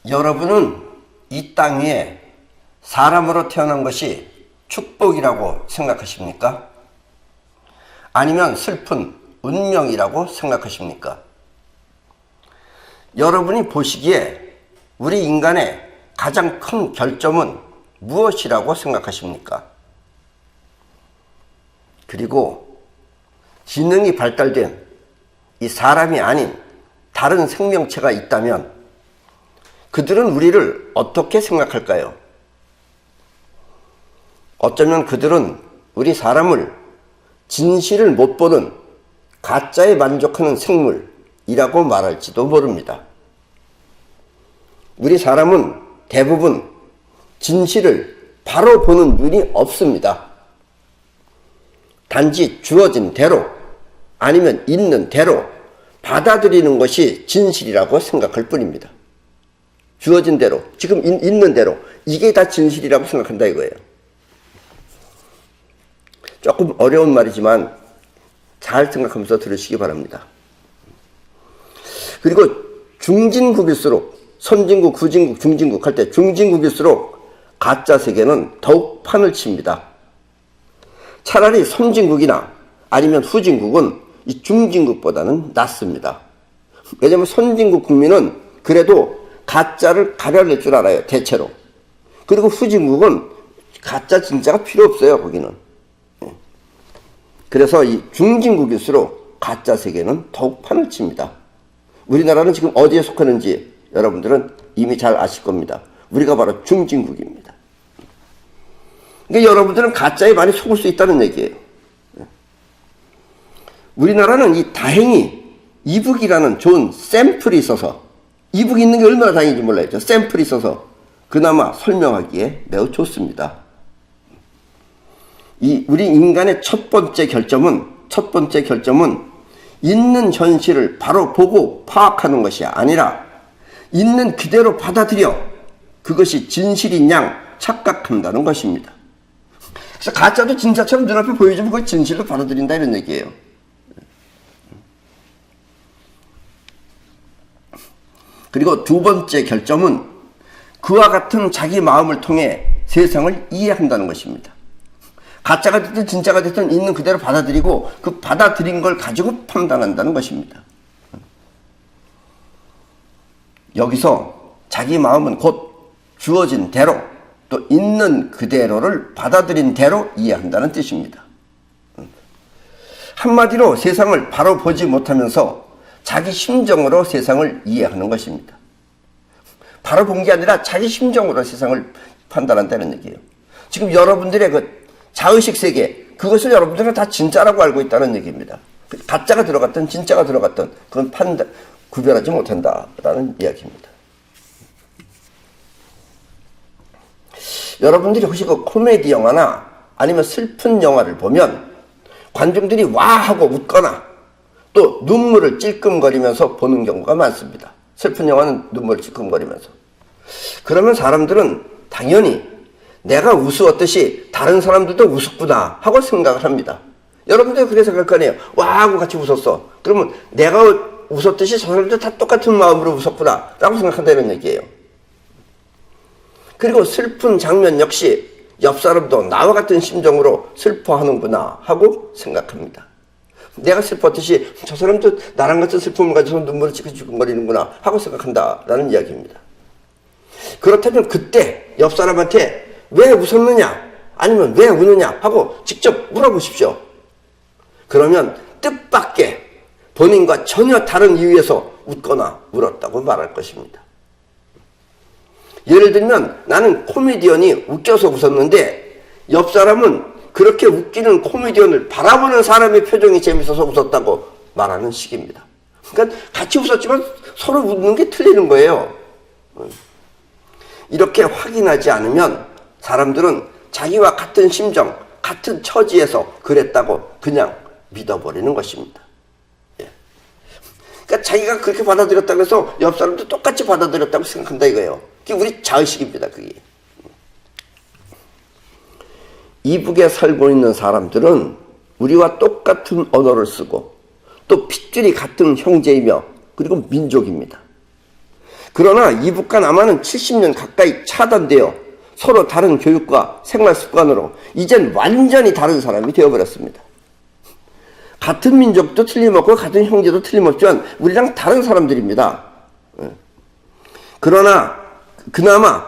여러분은 이 땅 위에 사람으로 태어난 것이 축복이라고 생각하십니까? 아니면 슬픈 운명이라고 생각하십니까? 여러분이 보시기에 우리 인간의 가장 큰 결점은 무엇이라고 생각하십니까? 그리고 지능이 발달된 이 사람이 아닌 다른 생명체가 있다면 그들은 우리를 어떻게 생각할까요? 어쩌면 그들은 우리 사람을 진실을 못 보는 가짜에 만족하는 생물이라고 말할지도 모릅니다. 우리 사람은 대부분 진실을 바로 보는 눈이 없습니다. 단지 주어진 대로 아니면 있는 대로 받아들이는 것이 진실이라고 생각할 뿐입니다. 주어진 대로, 지금 있는 대로, 이게 다 진실이라고 생각한다 이거예요. 조금 어려운 말이지만 잘 생각하면서 들으시기 바랍니다. 그리고 중진국일수록, 선진국, 후진국, 중진국 할 때 중진국일수록 가짜 세계는 더욱 판을 칩니다. 차라리 선진국이나 아니면 후진국은 이 중진국보다는 낫습니다. 왜냐하면 선진국 국민은 그래도 가짜를 가려낼 줄 알아요, 대체로. 그리고 후진국은 가짜 진짜가 필요 없어요, 거기는. 그래서 이 중진국일수록 가짜 세계는 더욱 판을 칩니다. 우리나라는 지금 어디에 속하는지 여러분들은 이미 잘 아실 겁니다. 우리가 바로 중진국입니다. 그러니까 여러분들은 가짜에 많이 속을 수 있다는 얘기예요. 우리나라는 이 다행히 이북이라는 좋은 샘플이 있어서, 이북이 있는 게 얼마나 다행인지 몰라요. 샘플이 있어서 그나마 설명하기에 매우 좋습니다. 우리 인간의 첫 번째 결점은 있는 현실을 바로 보고 파악하는 것이 아니라 있는 그대로 받아들여 그것이 진실인 양 착각한다는 것입니다. 그래서 가짜도 진짜처럼 눈앞에 보여주면 그걸 진실로 받아들인다 이런 얘기예요. 그리고 두 번째 결점은 그와 같은 자기 마음을 통해 세상을 이해한다는 것입니다. 가짜가 됐든 진짜가 됐든 있는 그대로 받아들이고 그 받아들인 걸 가지고 판단한다는 것입니다. 여기서 자기 마음은 곧 주어진 대로 또 있는 그대로를 받아들인 대로 이해한다는 뜻입니다. 한마디로 세상을 바로 보지 못하면서 자기 심정으로 세상을 이해하는 것입니다. 바로 본 게 아니라 자기 심정으로 세상을 판단한다는 얘기예요. 지금 여러분들의 그 자의식 세계, 그것을 여러분들은 다 진짜라고 알고 있다는 얘기입니다. 가짜가 들어갔든 진짜가 들어갔든 그건 구별하지 못한다라는 이야기입니다. 여러분들이 혹시 그 코미디 영화나 아니면 슬픈 영화를 보면 관중들이 와 하고 웃거나 또 눈물을 찔끔거리면서 보는 경우가 많습니다. 슬픈 영화는 눈물을 찔끔거리면서. 그러면 사람들은 당연히 내가 우스웠듯이 다른 사람들도 우습구나 하고 생각을 합니다. 여러분들 그렇게 생각할 거 아니에요. 와 하고 같이 웃었어. 그러면 내가 웃었듯이 저 사람들 다 똑같은 마음으로 웃었구나 라고 생각한다는 얘기예요. 그리고 슬픈 장면 역시 옆 사람도 나와 같은 심정으로 슬퍼하는구나 하고 생각합니다. 내가 슬펐듯이 저 사람도 나랑 같은 슬픔을 가져서 눈물을 찌끔찌끔거리는구나 하고 생각한다라는 이야기입니다. 그렇다면 그때 옆 사람한테 왜 웃었느냐 아니면 왜 우느냐 하고 직접 물어보십시오. 그러면 뜻밖의 본인과 전혀 다른 이유에서 웃거나 울었다고 말할 것입니다. 예를 들면 나는 코미디언이 웃겨서 웃었는데 옆 사람은 그렇게 웃기는 코미디언을 바라보는 사람의 표정이 재밌어서 웃었다고 말하는 식입니다. 그러니까 같이 웃었지만 서로 웃는 게 틀리는 거예요. 이렇게 확인하지 않으면 사람들은 자기와 같은 심정, 같은 처지에서 그랬다고 그냥 믿어버리는 것입니다. 그러니까 자기가 그렇게 받아들였다고 해서 옆 사람도 똑같이 받아들였다고 생각한다 이거예요. 그게 우리 자의식입니다. 그게. 이북에 살고 있는 사람들은 우리와 똑같은 언어를 쓰고 또 핏줄이 같은 형제이며 그리고 민족입니다. 그러나 이북과 남한은 70년 가까이 차단되어 서로 다른 교육과 생활 습관으로 이젠 완전히 다른 사람이 되어버렸습니다. 같은 민족도 틀림없고 같은 형제도 틀림없지만 우리랑 다른 사람들입니다. 그러나 그나마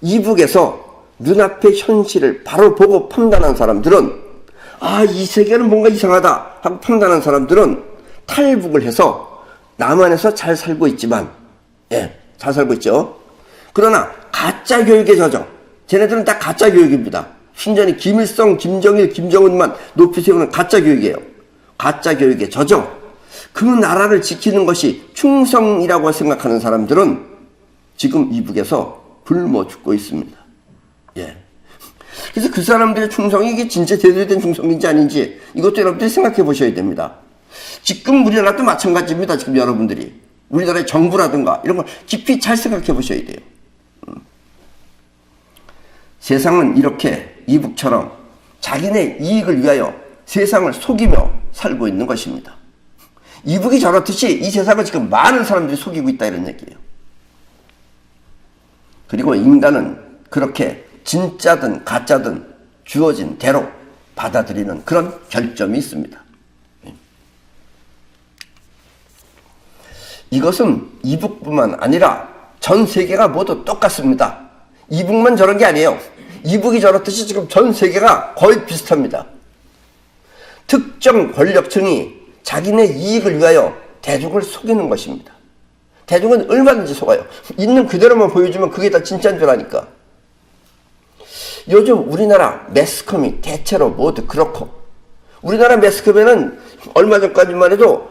이북에서 눈앞의 현실을 바로 보고 판단한 사람들은 이 세계는 뭔가 이상하다 하고 판단한 사람들은 탈북을 해서 남한에서 잘 살고 있지만 잘 살고 있죠. 그러나 가짜 교육에 젖어 쟤네들은 다 가짜 교육입니다. 순전히 김일성, 김정일, 김정은만 높이 세우는 가짜 교육이에요. 가짜 교육에 젖어 그 나라를 지키는 것이 충성이라고 생각하는 사람들은 지금 이북에서 굶어 죽고 있습니다. 그래서 그 사람들의 충성이 이게 진짜 제대로 된 충성인지 아닌지 이것도 여러분들이 생각해 보셔야 됩니다. 지금 우리나라도 마찬가지입니다. 지금 여러분들이 우리나라의 정부라든가 이런 걸 깊이 잘 생각해 보셔야 돼요. 세상은 이렇게 이북처럼 자기네 이익을 위하여 세상을 속이며 살고 있는 것입니다. 이북이 저렇듯이 이 세상을 지금 많은 사람들이 속이고 있다 이런 얘기예요. 그리고 인간은 그렇게 진짜든 가짜든 주어진 대로 받아들이는 그런 결점이 있습니다. 이것은 이북뿐만 아니라 전 세계가 모두 똑같습니다. 이북만 저런 게 아니에요. 이북이 저렇듯이 지금 전 세계가 거의 비슷합니다. 특정 권력층이 자기네 이익을 위하여 대중을 속이는 것입니다. 대중은 얼마든지 속아요. 있는 그대로만 보여주면 그게 다 진짜인 줄 아니까. 요즘 우리나라 매스컴이 대체로 모두 그렇고 우리나라 매스컴에는 얼마 전까지만 해도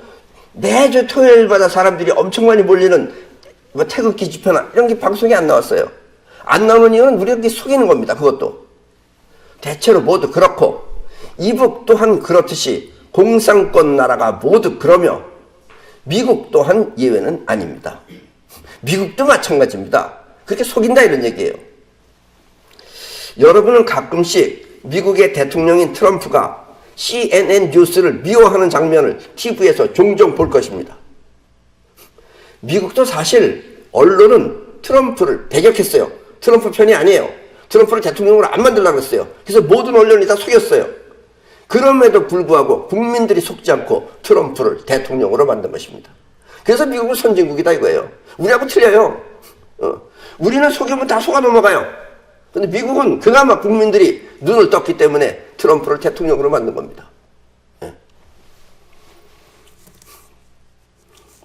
매주 토요일마다 사람들이 엄청 많이 몰리는 태극기 집회나 이런 게 방송에 안 나왔어요. 안 나오는 이유는 우리에게 속이는 겁니다. 그것도. 대체로 모두 그렇고 이북 또한 그렇듯이 공산권 나라가 모두 그러며 미국 또한 예외는 아닙니다. 미국도 마찬가지입니다. 그렇게 속인다 이런 얘기예요. 여러분은 가끔씩 미국의 대통령인 트럼프가 CNN 뉴스를 미워하는 장면을 TV에서 종종 볼 것입니다. 미국도 사실 언론은 트럼프를 배격했어요. 트럼프 편이 아니에요. 트럼프를 대통령으로 안 만들려고 했어요. 그래서 모든 언론이 다 속였어요. 그럼에도 불구하고 국민들이 속지 않고 트럼프를 대통령으로 만든 것입니다. 그래서 미국은 선진국이다 이거예요. 우리하고 틀려요. 우리는 속이면 다 속아 넘어가요. 근데 미국은 그나마 국민들이 눈을 떴기 때문에 트럼프를 대통령으로 만든 겁니다.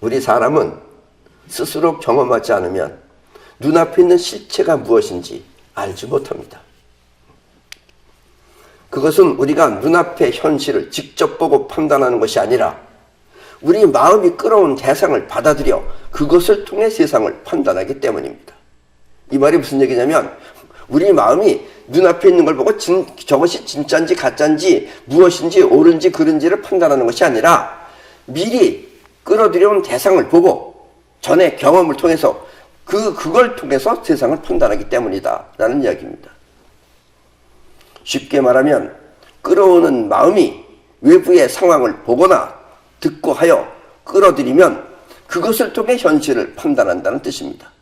우리 사람은 스스로 경험하지 않으면 눈앞에 있는 실체가 무엇인지 알지 못합니다. 그것은 우리가 눈앞의 현실을 직접 보고 판단하는 것이 아니라 우리 마음이 끌어온 대상을 받아들여 그것을 통해 세상을 판단하기 때문입니다. 이 말이 무슨 얘기냐면 우리 마음이 눈앞에 있는 걸 보고 저것이 진짜인지 가짜인지 무엇인지 옳은지 그른지를 판단하는 것이 아니라 미리 끌어들여온 대상을 보고 전에 경험을 통해서 그걸 통해서 세상을 판단하기 때문이다 라는 이야기입니다. 쉽게 말하면 끌어오는 마음이 외부의 상황을 보거나 듣고 하여 끌어들이면 그것을 통해 현실을 판단한다는 뜻입니다.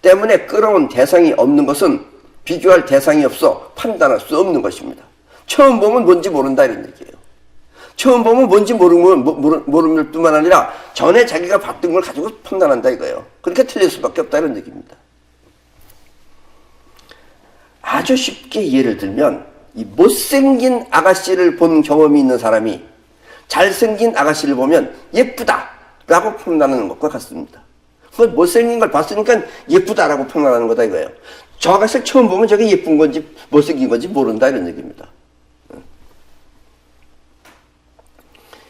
때문에 끌어온 대상이 없는 것은 비교할 대상이 없어 판단할 수 없는 것입니다. 처음 보면 뭔지 모른다 이런 얘기예요. 처음 보면 뭔지 모르는 뿐만 아니라 전에 자기가 봤던 걸 가지고 판단한다 이거예요. 그렇게 틀릴 수밖에 없다 이런 얘기입니다. 아주 쉽게 예를 들면 이 못생긴 아가씨를 본 경험이 있는 사람이 잘생긴 아가씨를 보면 예쁘다 라고 판단하는 것과 같습니다. 못생긴 걸 봤으니까 예쁘다라고 평가하는 거다 이거예요. 저 아가씨를 처음 보면 저게 예쁜 건지 못생긴 건지 모른다 이런 얘기입니다.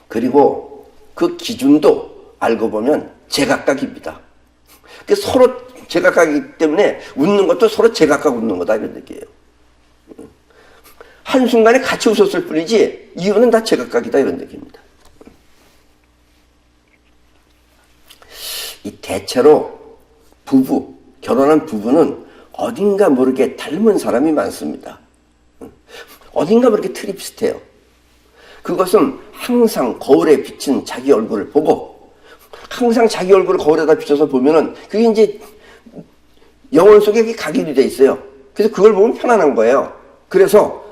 그리고 그 기준도 알고 보면 제각각입니다. 서로 제각각이기 때문에 웃는 것도 서로 제각각 웃는 거다 이런 얘기예요. 한순간에 같이 웃었을 뿐이지 이유는 다 제각각이다 이런 얘기입니다. 이 대체로 결혼한 부부는 어딘가 모르게 닮은 사람이 많습니다. 어딘가 모르게 틀이 비슷해요. 그것은 항상 거울에 비친 자기 얼굴을 보고 항상 자기 얼굴을 거울에다 비춰서 보면은 그게 이제 영혼 속에 그게 각인이 돼 있어요. 그래서 그걸 보면 편안한 거예요. 그래서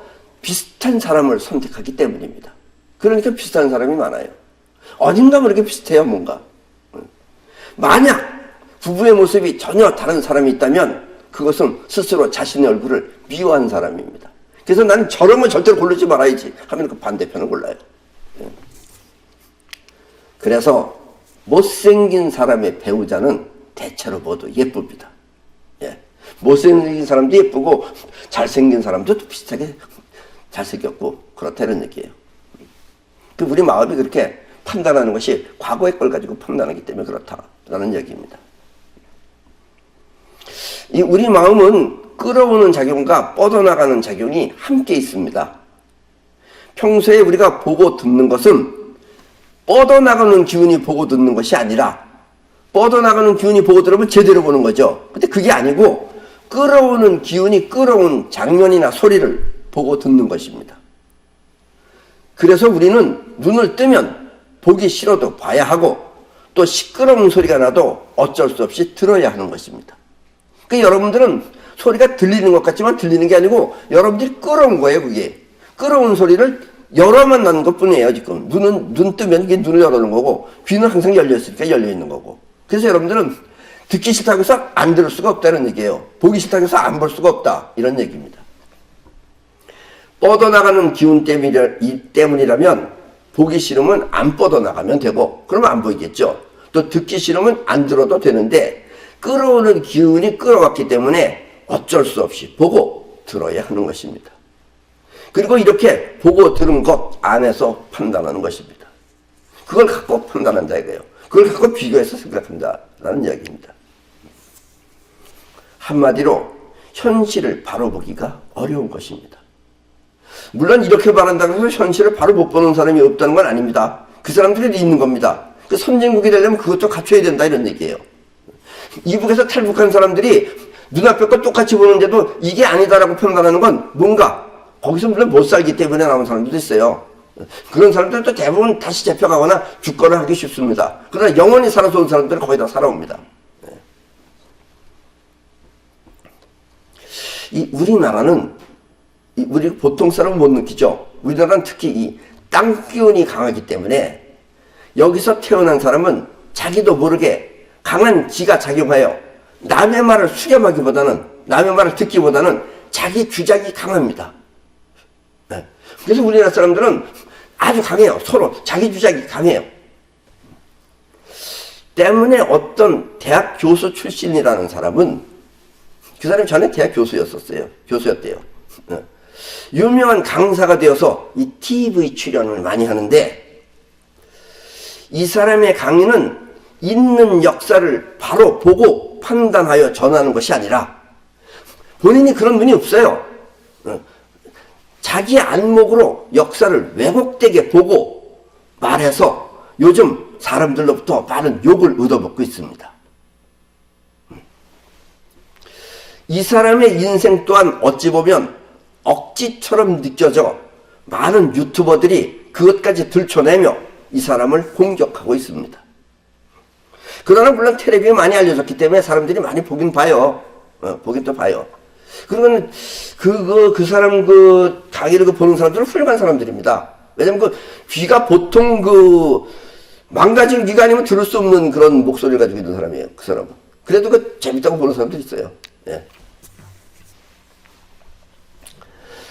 비슷한 사람을 선택하기 때문입니다. 그러니까 비슷한 사람이 많아요. 어딘가 모르게 비슷해요, 뭔가. 만약 부부의 모습이 전혀 다른 사람이 있다면 그것은 스스로 자신의 얼굴을 미워한 사람입니다. 그래서 나는 저런 걸 절대로 고르지 말아야지 하면 그 반대편을 골라요. 그래서 못생긴 사람의 배우자는 대체로 모두 예쁩니다. 예. 못생긴 사람도 예쁘고 잘생긴 사람도 비슷하게 잘생겼고 그렇다는 얘기예요. 우리 마음이 그렇게 판단하는 것이 과거의 걸 가지고 판단하기 때문에 그렇다라는 얘기입니다. 이 우리 마음은 끌어오는 작용과 뻗어나가는 작용이 함께 있습니다. 평소에 우리가 보고 듣는 것은 뻗어나가는 기운이 보고 듣는 것이 아니라 뻗어나가는 기운이 보고 들으면 제대로 보는 거죠. 근데 그게 아니고 끌어오는 기운이 끌어온 장면이나 소리를 보고 듣는 것입니다. 그래서 우리는 눈을 뜨면 보기 싫어도 봐야 하고 또 시끄러운 소리가 나도 어쩔 수 없이 들어야 하는 것입니다. 그러니까 여러분들은 소리가 들리는 것 같지만 들리는 게 아니고 여러분들이 끌어온 거예요. 그게 끌어온 소리를 열어만 나는 것 뿐이에요. 지금 눈 뜨면 이게 눈을 열어놓은 거고 귀는 항상 열려 있으니까 열려 있는 거고. 그래서 여러분들은 듣기 싫다고 해서 안 들을 수가 없다는 얘기예요. 보기 싫다고 해서 안 볼 수가 없다 이런 얘기입니다. 뻗어나가는 기운 때문이라면 보기 싫으면 안 뻗어나가면 되고 그러면 안 보이겠죠. 또 듣기 싫으면 안 들어도 되는데 끌어오는 기운이 끌어왔기 때문에 어쩔 수 없이 보고 들어야 하는 것입니다. 그리고 이렇게 보고 들은 것 안에서 판단하는 것입니다. 그걸 갖고 판단한다 이거예요. 그걸 갖고 비교해서 생각한다라는 이야기입니다. 한마디로 현실을 바로 보기가 어려운 것입니다. 물론 이렇게 말한다고 해서 현실을 바로 못 보는 사람이 없다는 건 아닙니다. 그 사람들이 있는 겁니다. 그 선진국이 되려면 그것도 갖춰야 된다 이런 얘기예요. 이북에서 탈북한 사람들이 눈앞에 거 똑같이 보는데도 이게 아니다라고 판단하는 건 뭔가 거기서 물론 못 살기 때문에 나온 사람들도 있어요. 그런 사람들도 대부분 다시 잡혀가거나 죽거나 하기 쉽습니다. 그러나 영원히 살아서 온 사람들은 거의 다 살아옵니다. 이 우리나라는 우리 보통 사람은 못 느끼죠. 우리나라는 특히 이 땅 기운이 강하기 때문에 여기서 태어난 사람은 자기도 모르게 강한 기가 작용하여 남의 말을 수렴하기보다는 남의 말을 듣기보다는 자기 주장이 강합니다. 그래서 우리나라 사람들은 아주 강해요. 서로 자기 주장이 강해요. 때문에 어떤 대학 교수 출신이라는 사람은 그 사람이 전에 대학 교수였대요. 유명한 강사가 되어서 이 TV 출연을 많이 하는데 이 사람의 강의는 있는 역사를 바로 보고 판단하여 전하는 것이 아니라 본인이 그런 분이 없어요. 자기 안목으로 역사를 왜곡되게 보고 말해서 요즘 사람들로부터 많은 욕을 얻어먹고 있습니다. 이 사람의 인생 또한 어찌 보면 억지처럼 느껴져 많은 유튜버들이 그것까지 들춰내며 이 사람을 공격하고 있습니다. 그러나 물론 텔레비에 많이 알려졌기 때문에 사람들이 많이 보긴 봐요. 보긴 또 봐요. 그러면 그 사람 그 강의를 보는 사람들은 훌륭한 사람들입니다. 왜냐면 그 귀가 보통 망가진 귀가 아니면 들을 수 없는 그런 목소리를 가지고 있는 사람이에요. 그 사람은. 그래도 그 재밌다고 보는 사람도 있어요. 예.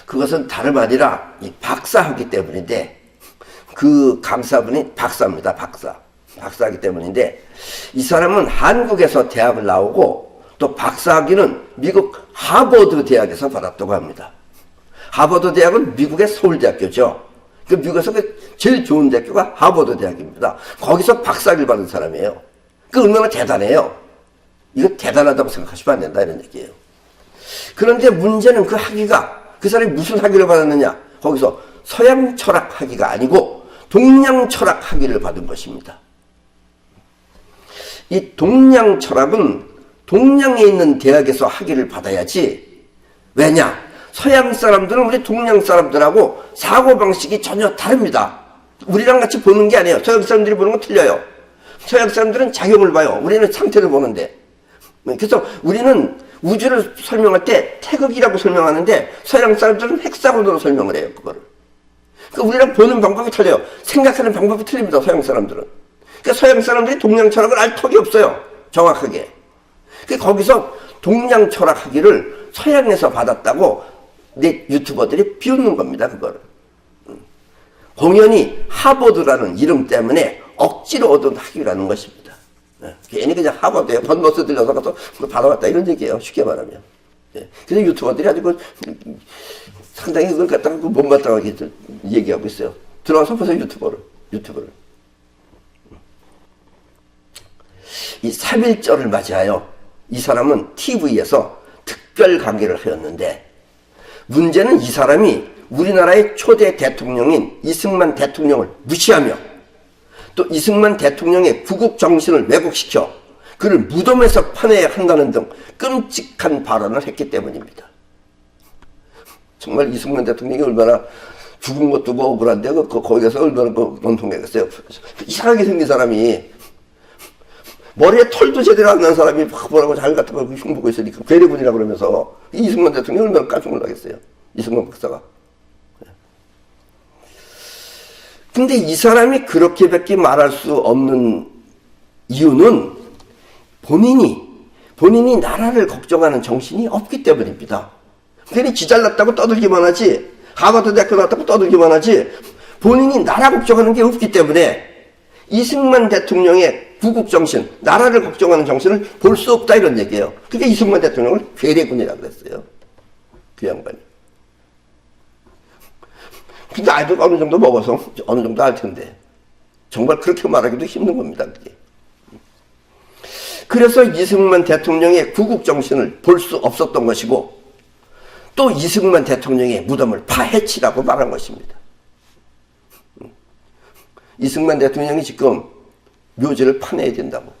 그것은 다름 아니라 이 박사하기 때문인데 그 강사분이 박사입니다. 박사하기 때문인데 이 사람은 한국에서 대학을 나오고 또 박사학위는 미국 하버드 대학에서 받았다고 합니다. 하버드 대학은 미국의 서울대학교죠. 그 미국에서 제일 좋은 대학교가 하버드 대학입니다. 거기서 박사학위를 받은 사람이에요. 그 얼마나 대단해요. 이거 대단하다고 생각하시면 안 된다 이런 얘기예요. 그런데 문제는 그 학위가 그 사람이 무슨 학위를 받았느냐? 거기서 서양 철학 학위가 아니고 동양 철학 학위를 받은 것입니다. 이 동양 철학은 동양에 있는 대학에서 학위를 받아야지. 왜냐? 서양 사람들은 우리 동양 사람들하고 사고방식이 전혀 다릅니다. 우리랑 같이 보는 게 아니에요. 서양 사람들이 보는 건 틀려요. 서양 사람들은 작용을 봐요. 우리는 상태를 보는데. 그래서 우리는 우주를 설명할 때 태극이라고 설명하는데 서양 사람들은 헥사곤으로 설명을 해요. 그거를. 그러니까 우리랑 보는 방법이 틀려요. 생각하는 방법이 틀립니다. 서양 사람들은. 그러니까 서양 사람들이 동양 철학을 알 턱이 없어요. 정확하게. 그러니까 거기서 동양 철학 학위를 서양에서 받았다고 내 유튜버들이 비웃는 겁니다. 그거를. 공연히 하버드라는 이름 때문에 억지로 얻은 학위라는 것입니다. 괜히 그냥 하버드에 번버스 들려서 가서 받아왔다 이런 얘기예요. 쉽게 말하면. 그래서 유튜버들이 아주 상당히 그걸 갖다가 못 갖다가 얘기하고 있어요. 들어가서 보세요. 유튜브를. 이 3.1절을 맞이하여 이 사람은 TV에서 특별 강의를 하였는데 문제는 이 사람이 우리나라의 초대 대통령인 이승만 대통령을 무시하며 또 이승만 대통령의 구국 정신을 왜곡시켜 그를 무덤에서 파내야 한다는 등 끔찍한 발언을 했기 때문입니다. 정말 이승만 대통령이 얼마나 죽은 것도 억울한데 거기서 얼마나 논통했겠어요. 이상하게 생긴 사람이 머리에 털도 제대로 안 난 사람이 막 뭐라고 잘 갖다 흉보고 있으니까 괴뢰군이라 그러면서 이승만 대통령이 얼마나 깜짝 놀라겠어요. 이승만 박사가. 근데 이 사람이 그렇게밖에 말할 수 없는 이유는 본인이 나라를 걱정하는 정신이 없기 때문입니다. 괜히 지 잘났다고 떠들기만 하지, 하버드 대학교 나왔다고 떠들기만 하지, 본인이 나라 걱정하는 게 없기 때문에 이승만 대통령의 구국정신, 나라를 걱정하는 정신을 볼 수 없다 이런 얘기예요. 그게 이승만 대통령을 괴뢰군이라고 그랬어요. 그 양반이. 근데 나이도 어느 정도 먹어서 어느 정도 알 텐데 정말 그렇게 말하기도 힘든 겁니다. 그게. 그래서 이승만 대통령의 구국정신을 볼 수 없었던 것이고 또 이승만 대통령의 무덤을 파헤치라고 말한 것입니다. 이승만 대통령이 지금 묘지를 파내야 된다고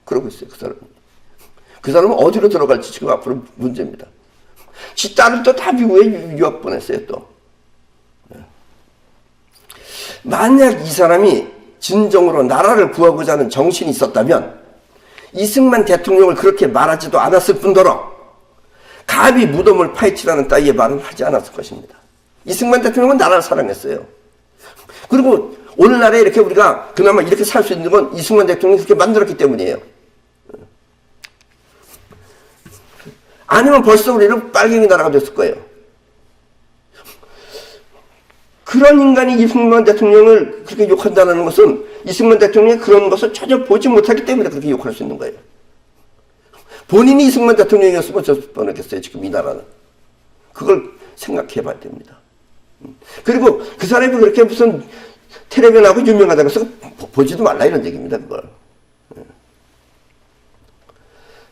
그러고 있어요. 그 사람은 어디로 들어갈지 지금 앞으로 문제입니다. 지 딸은 또 다 미국에 유학 보냈어요. 또 만약 이 사람이 진정으로 나라를 구하고자 하는 정신이 있었다면 이승만 대통령을 그렇게 말하지도 않았을 뿐더러 감히 무덤을 파헤치라는 따위의 말은 하지 않았을 것입니다. 이승만 대통령은 나라를 사랑했어요. 그리고 오늘날에 이렇게 우리가 그나마 이렇게 살 수 있는 건 이승만 대통령이 그렇게 만들었기 때문이에요. 아니면 벌써 우리는 빨갱이 나라가 됐을 거예요. 그런 인간이 이승만 대통령을 그렇게 욕한다는 것은 이승만 대통령이 그런 것을 전혀 보지 못하기 때문에 그렇게 욕할 수 있는 거예요. 본인이 이승만 대통령이었으면 어쩔 뻔했겠어요. 지금 이 나라는. 그걸 생각해 봐야 됩니다. 그리고 그 사람이 그렇게 무슨 텔레비전 나고 유명하다고 해서 보지도 말라 이런 얘기입니다. 그걸.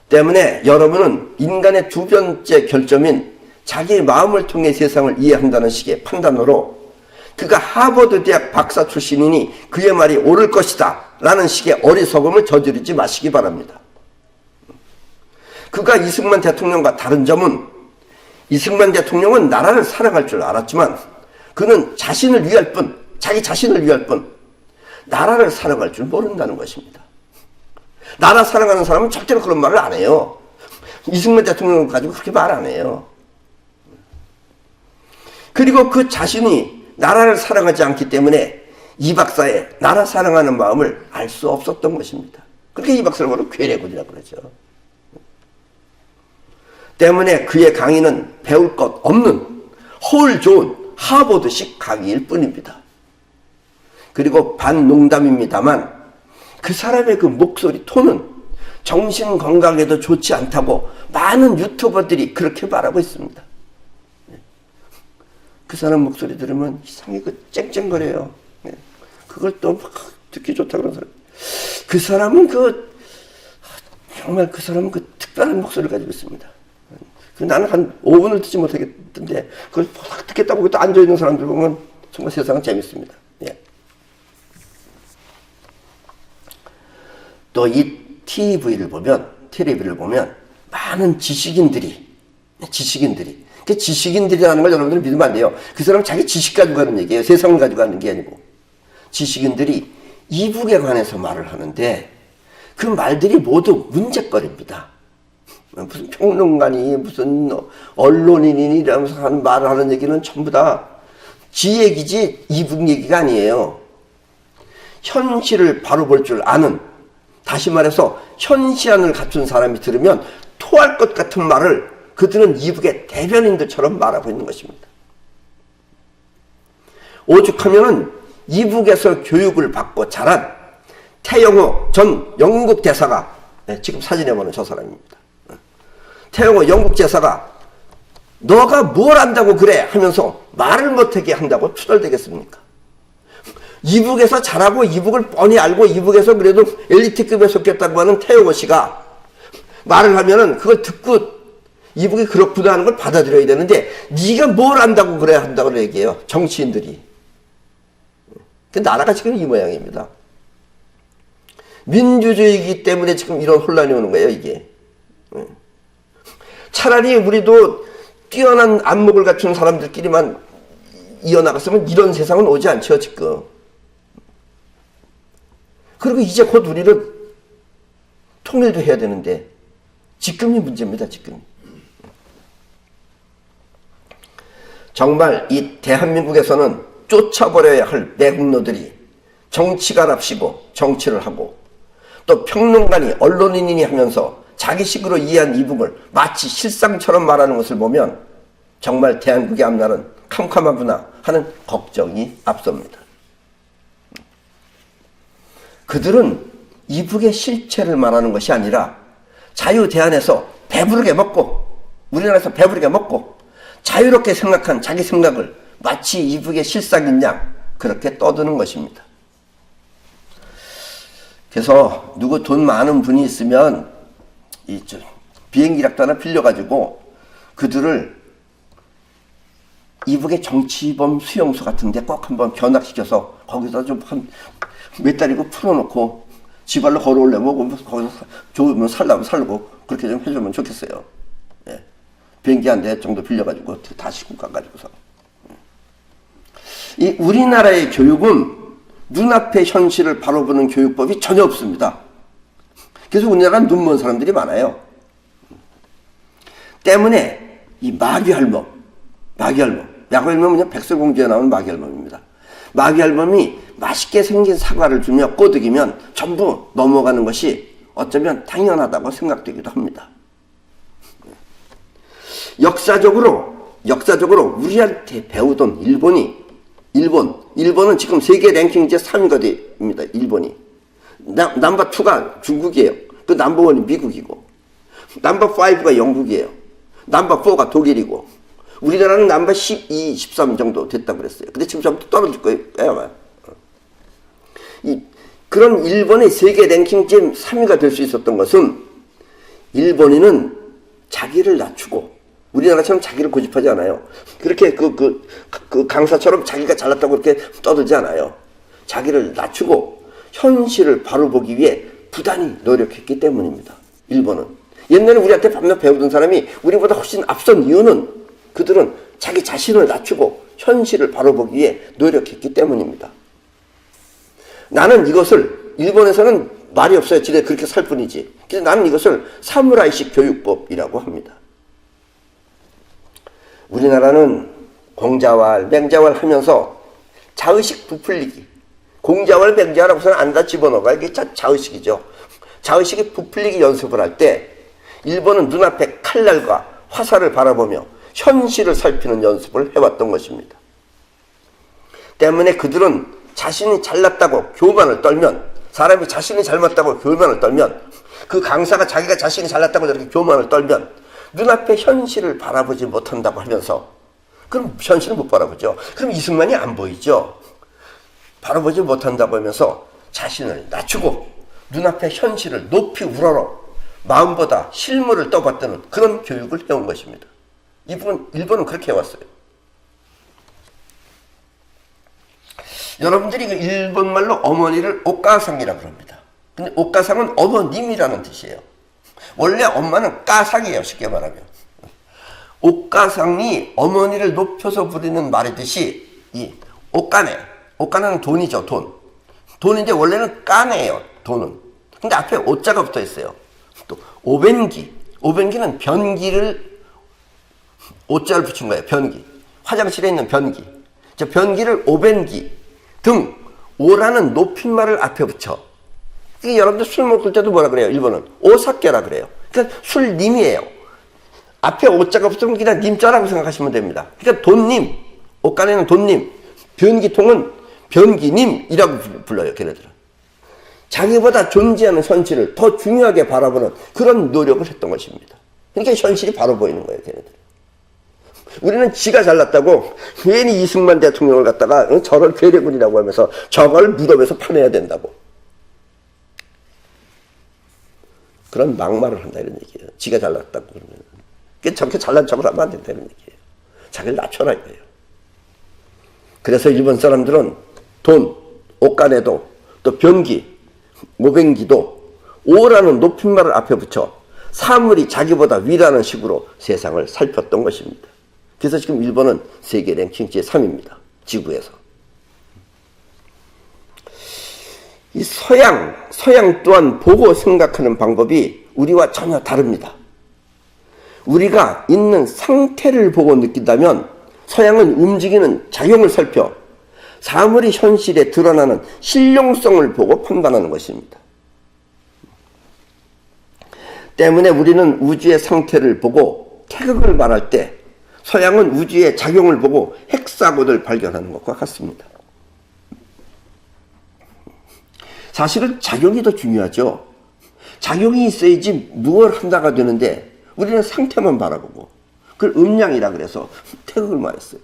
때문에 여러분은 인간의 두 번째 결점인 자기 마음을 통해 세상을 이해한다는 식의 판단으로 그가 하버드 대학 박사 출신이니 그의 말이 옳을 것이다 라는 식의 어리석음을 저지르지 마시기 바랍니다. 그가 이승만 대통령과 다른 점은 이승만 대통령은 나라를 사랑할 줄 알았지만 그는 자신을 위할 뿐, 자기 자신을 위할 뿐 나라를 사랑할 줄 모른다는 것입니다. 나라 사랑하는 사람은 절대로 그런 말을 안 해요. 이승만 대통령을 가지고 그렇게 말 안 해요. 그리고 그 자신이 나라를 사랑하지 않기 때문에 이 박사의 나라 사랑하는 마음을 알 수 없었던 것입니다. 그렇게 이 박사를 바로 괴뢰군이라고 그러죠. 때문에 그의 강의는 배울 것 없는 허울 좋은 하버드식 강의일 뿐입니다. 그리고 반농담입니다만 그 사람의 그 목소리 톤은 정신 건강에도 좋지 않다고 많은 유튜버들이 그렇게 말하고 있습니다. 그 사람 목소리 들으면 이상하게 그 쨍쨍거려요. 그걸 또 막 듣기 좋다 그런 사람. 그 사람은 정말 그 사람은 그 특별한 목소리를 가지고 있습니다. 나는 한 5분을 듣지 못하겠던데 그걸 확 듣겠다고 또 앉아있는 사람들 보면 정말 세상은 재밌습니다. 예. 또 이 TV를 보면 많은 지식인들이 그 지식인들이라는 걸 여러분들은 믿으면 안 돼요. 그 사람은 자기 지식 가지고 하는 얘기예요. 세상을 가지고 하는 게 아니고. 지식인들이 이북에 관해서 말을 하는데 그 말들이 모두 문제거리입니다. 무슨 평론가니 무슨 언론인이라면서 말하는 얘기는 전부 다 지 얘기지 이북 얘기가 아니에요. 현실을 바로 볼 줄 아는, 다시 말해서 현시안을 갖춘 사람이 들으면 토할 것 같은 말을 그들은 이북의 대변인들처럼 말하고 있는 것입니다. 오죽하면은 이북에서 교육을 받고 자란 태영호 전 영국 대사가, 지금 사진에 보는 저 사람입니다. 태영호 영국 대사가 너가 뭘 안다고 그래 하면서 말을 못하게 한다고 투덜대겠습니까? 이북에서 자라고 이북을 뻔히 알고 이북에서 그래도 엘리트급에 속했다고 하는 태영호 씨가 말을 하면은 그걸 듣고 이북이 그렇구나 하는 걸 받아들여야 되는데 네가 뭘 안다고 그래 한다고 얘기해요. 정치인들이. 나라가 지금 이 모양입니다. 민주주의이기 때문에 지금 이런 혼란이 오는 거예요, 이게. 차라리 우리도 뛰어난 안목을 갖춘 사람들끼리만 이어나갔으면 이런 세상은 오지 않죠, 지금. 그리고 이제 곧 우리는 통일도 해야 되는데 지금이 문제입니다, 지금. 정말 이 대한민국에서는 쫓아버려야 할 매국노들이 정치가랍시고 정치를 하고 또 평론가니 언론인이니 하면서 자기식으로 이해한 이북을 마치 실상처럼 말하는 것을 보면 정말 대한민국의 앞날은 캄캄하구나 하는 걱정이 앞섭니다. 그들은 이북의 실체를 말하는 것이 아니라 자유대한에서 배부르게 먹고 우리나라에서 배부르게 먹고 자유롭게 생각한 자기 생각을 마치 이북의 실상인 양 그렇게 떠드는 것입니다. 그래서 누구 돈 많은 분이 있으면 비행기라도 하나 빌려가지고 그들을 이북의 정치범 수용소 같은 데 꼭 한번 견학시켜서 거기서 좀 한 몇 달이고 풀어놓고 지발로 걸어오려면 거기서 좋으면 살라면 살고 그렇게 좀 해주면 좋겠어요. 예. 비행기 한 대 정도 빌려가지고 다 싣고 가가지고서. 이 우리나라의 교육은 눈앞의 현실을 바로 보는 교육법이 전혀 없습니다. 그래서 우리나라는 눈먼 사람들이 많아요. 때문에 이 마귀알몸, 야구알몸은 그냥 백설공주에 나오는 마귀알몸입니다. 마귀알몸이 맛있게 생긴 사과를 주며 꼬드기면 전부 넘어가는 것이 어쩌면 당연하다고 생각되기도 합니다. 역사적으로 우리한테 배우던 일본은 지금 세계 랭킹 제 3위가 됩니다. 일본이. 넘버 2가 중국이에요. 그 넘버 1이 미국이고 넘버 5가 영국이에요. 넘버 4가 독일이고 우리나라는 넘버 12, 13 정도 됐다고 그랬어요. 근데 지금 좀 떨어질 거예요. 아마. 그런 일본의 세계 랭킹 제 3위가 될 수 있었던 것은 일본인은 자기를 낮추고 우리나라처럼 자기를 고집하지 않아요. 그렇게 그 강사처럼 자기가 잘났다고 그렇게 떠들지 않아요. 자기를 낮추고 현실을 바로 보기 위해 부단히 노력했기 때문입니다. 일본은. 옛날에 우리한테 밤낮 배우던 사람이 우리보다 훨씬 앞선 이유는 그들은 자기 자신을 낮추고 현실을 바로 보기 위해 노력했기 때문입니다. 나는 이것을 일본에서는 말이 없어요. 지네 그렇게 살 뿐이지. 그래서 나는 이것을 사무라이식 교육법이라고 합니다. 우리나라는 공자왈, 맹자왈 하면서 자의식 부풀리기. 공자왈, 맹자라고서는 안 다 집어넣어가. 이게 자의식이죠. 자의식이 부풀리기 연습을 할 때 일본은 눈앞에 칼날과 화살을 바라보며 현실을 살피는 연습을 해왔던 것입니다. 때문에 그들은 자신이 잘났다고 교만을 떨면 사람이 자신이 잘났다고 교만을 떨면 그 강사가 자기가 자신이 잘났다고 저렇게 교만을 떨면 눈앞에 현실을 바라보지 못한다고 하면서 그럼 현실을 못 바라보죠. 그럼 이승만이 안 보이죠. 바라보지 못한다고 하면서 자신을 낮추고 눈앞에 현실을 높이 우러러 마음보다 실물을 떠받드는 그런 교육을 해온 것입니다. 일본은 그렇게 해왔어요. 여러분들이 일본말로 어머니를 오카상이라고 합니다. 근데 오카상은 어머님이라는 뜻이에요. 원래 엄마는 까상이에요. 쉽게 말하면. 오카상이 어머니를 높여서 부르는 말이듯이 이 오카네. 오카네는 돈이죠. 돈. 돈인데 원래는 까네예요. 돈은. 근데 앞에 오자가 붙어 있어요. 또 오변기. 오변기는 변기를 오자를 붙인 거예요. 변기. 화장실에 있는 변기. 저 변기를 오변기 등 오라는 높임말을 앞에 붙여. 이게 여러분들 술 먹을 때도 뭐라 그래요? 일본은 오사케라 그래요. 그러니까 술님이에요. 앞에 오자가 붙으면 그냥 님자라고 생각하시면 됩니다. 그러니까 돈님, 옷간에는 돈님, 변기통은 변기님이라고 불러요. 걔네들은. 자기보다 존재하는 현실을 더 중요하게 바라보는 그런 노력을 했던 것입니다. 그러니까 현실이 바로 보이는 거예요. 걔네들. 우리는 지가 잘났다고 괜히 이승만 대통령을 갖다가 저를 괴뢰군이라고 하면서 저걸 무덤에서 파내야 된다고. 그런 막말을 한다 이런 얘기예요. 지가 잘났다고 그러면. 저렇게 잘난 척을 하면 안 된다는 얘기예요. 자기를 낮춰라 이거예요. 그래서 일본 사람들은 돈, 옷간에도 또 변기, 모변기도 오라는 높임말을 앞에 붙여 사물이 자기보다 위라는 식으로 세상을 살폈던 것입니다. 그래서 지금 일본은 세계 랭킹 제3입니다. 지구에서. 이 서양 또한 보고 생각하는 방법이 우리와 전혀 다릅니다. 우리가 있는 상태를 보고 느낀다면 서양은 움직이는 작용을 살펴 사물이 현실에 드러나는 실용성을 보고 판단하는 것입니다. 때문에 우리는 우주의 상태를 보고 태극을 말할 때 서양은 우주의 작용을 보고 헥사곤을 발견하는 것과 같습니다. 사실은 작용이 더 중요하죠. 작용이 있어야지 무엇을 한다가 되는데 우리는 상태만 바라보고 그걸 음량이라 그래서 태극을 말했어요.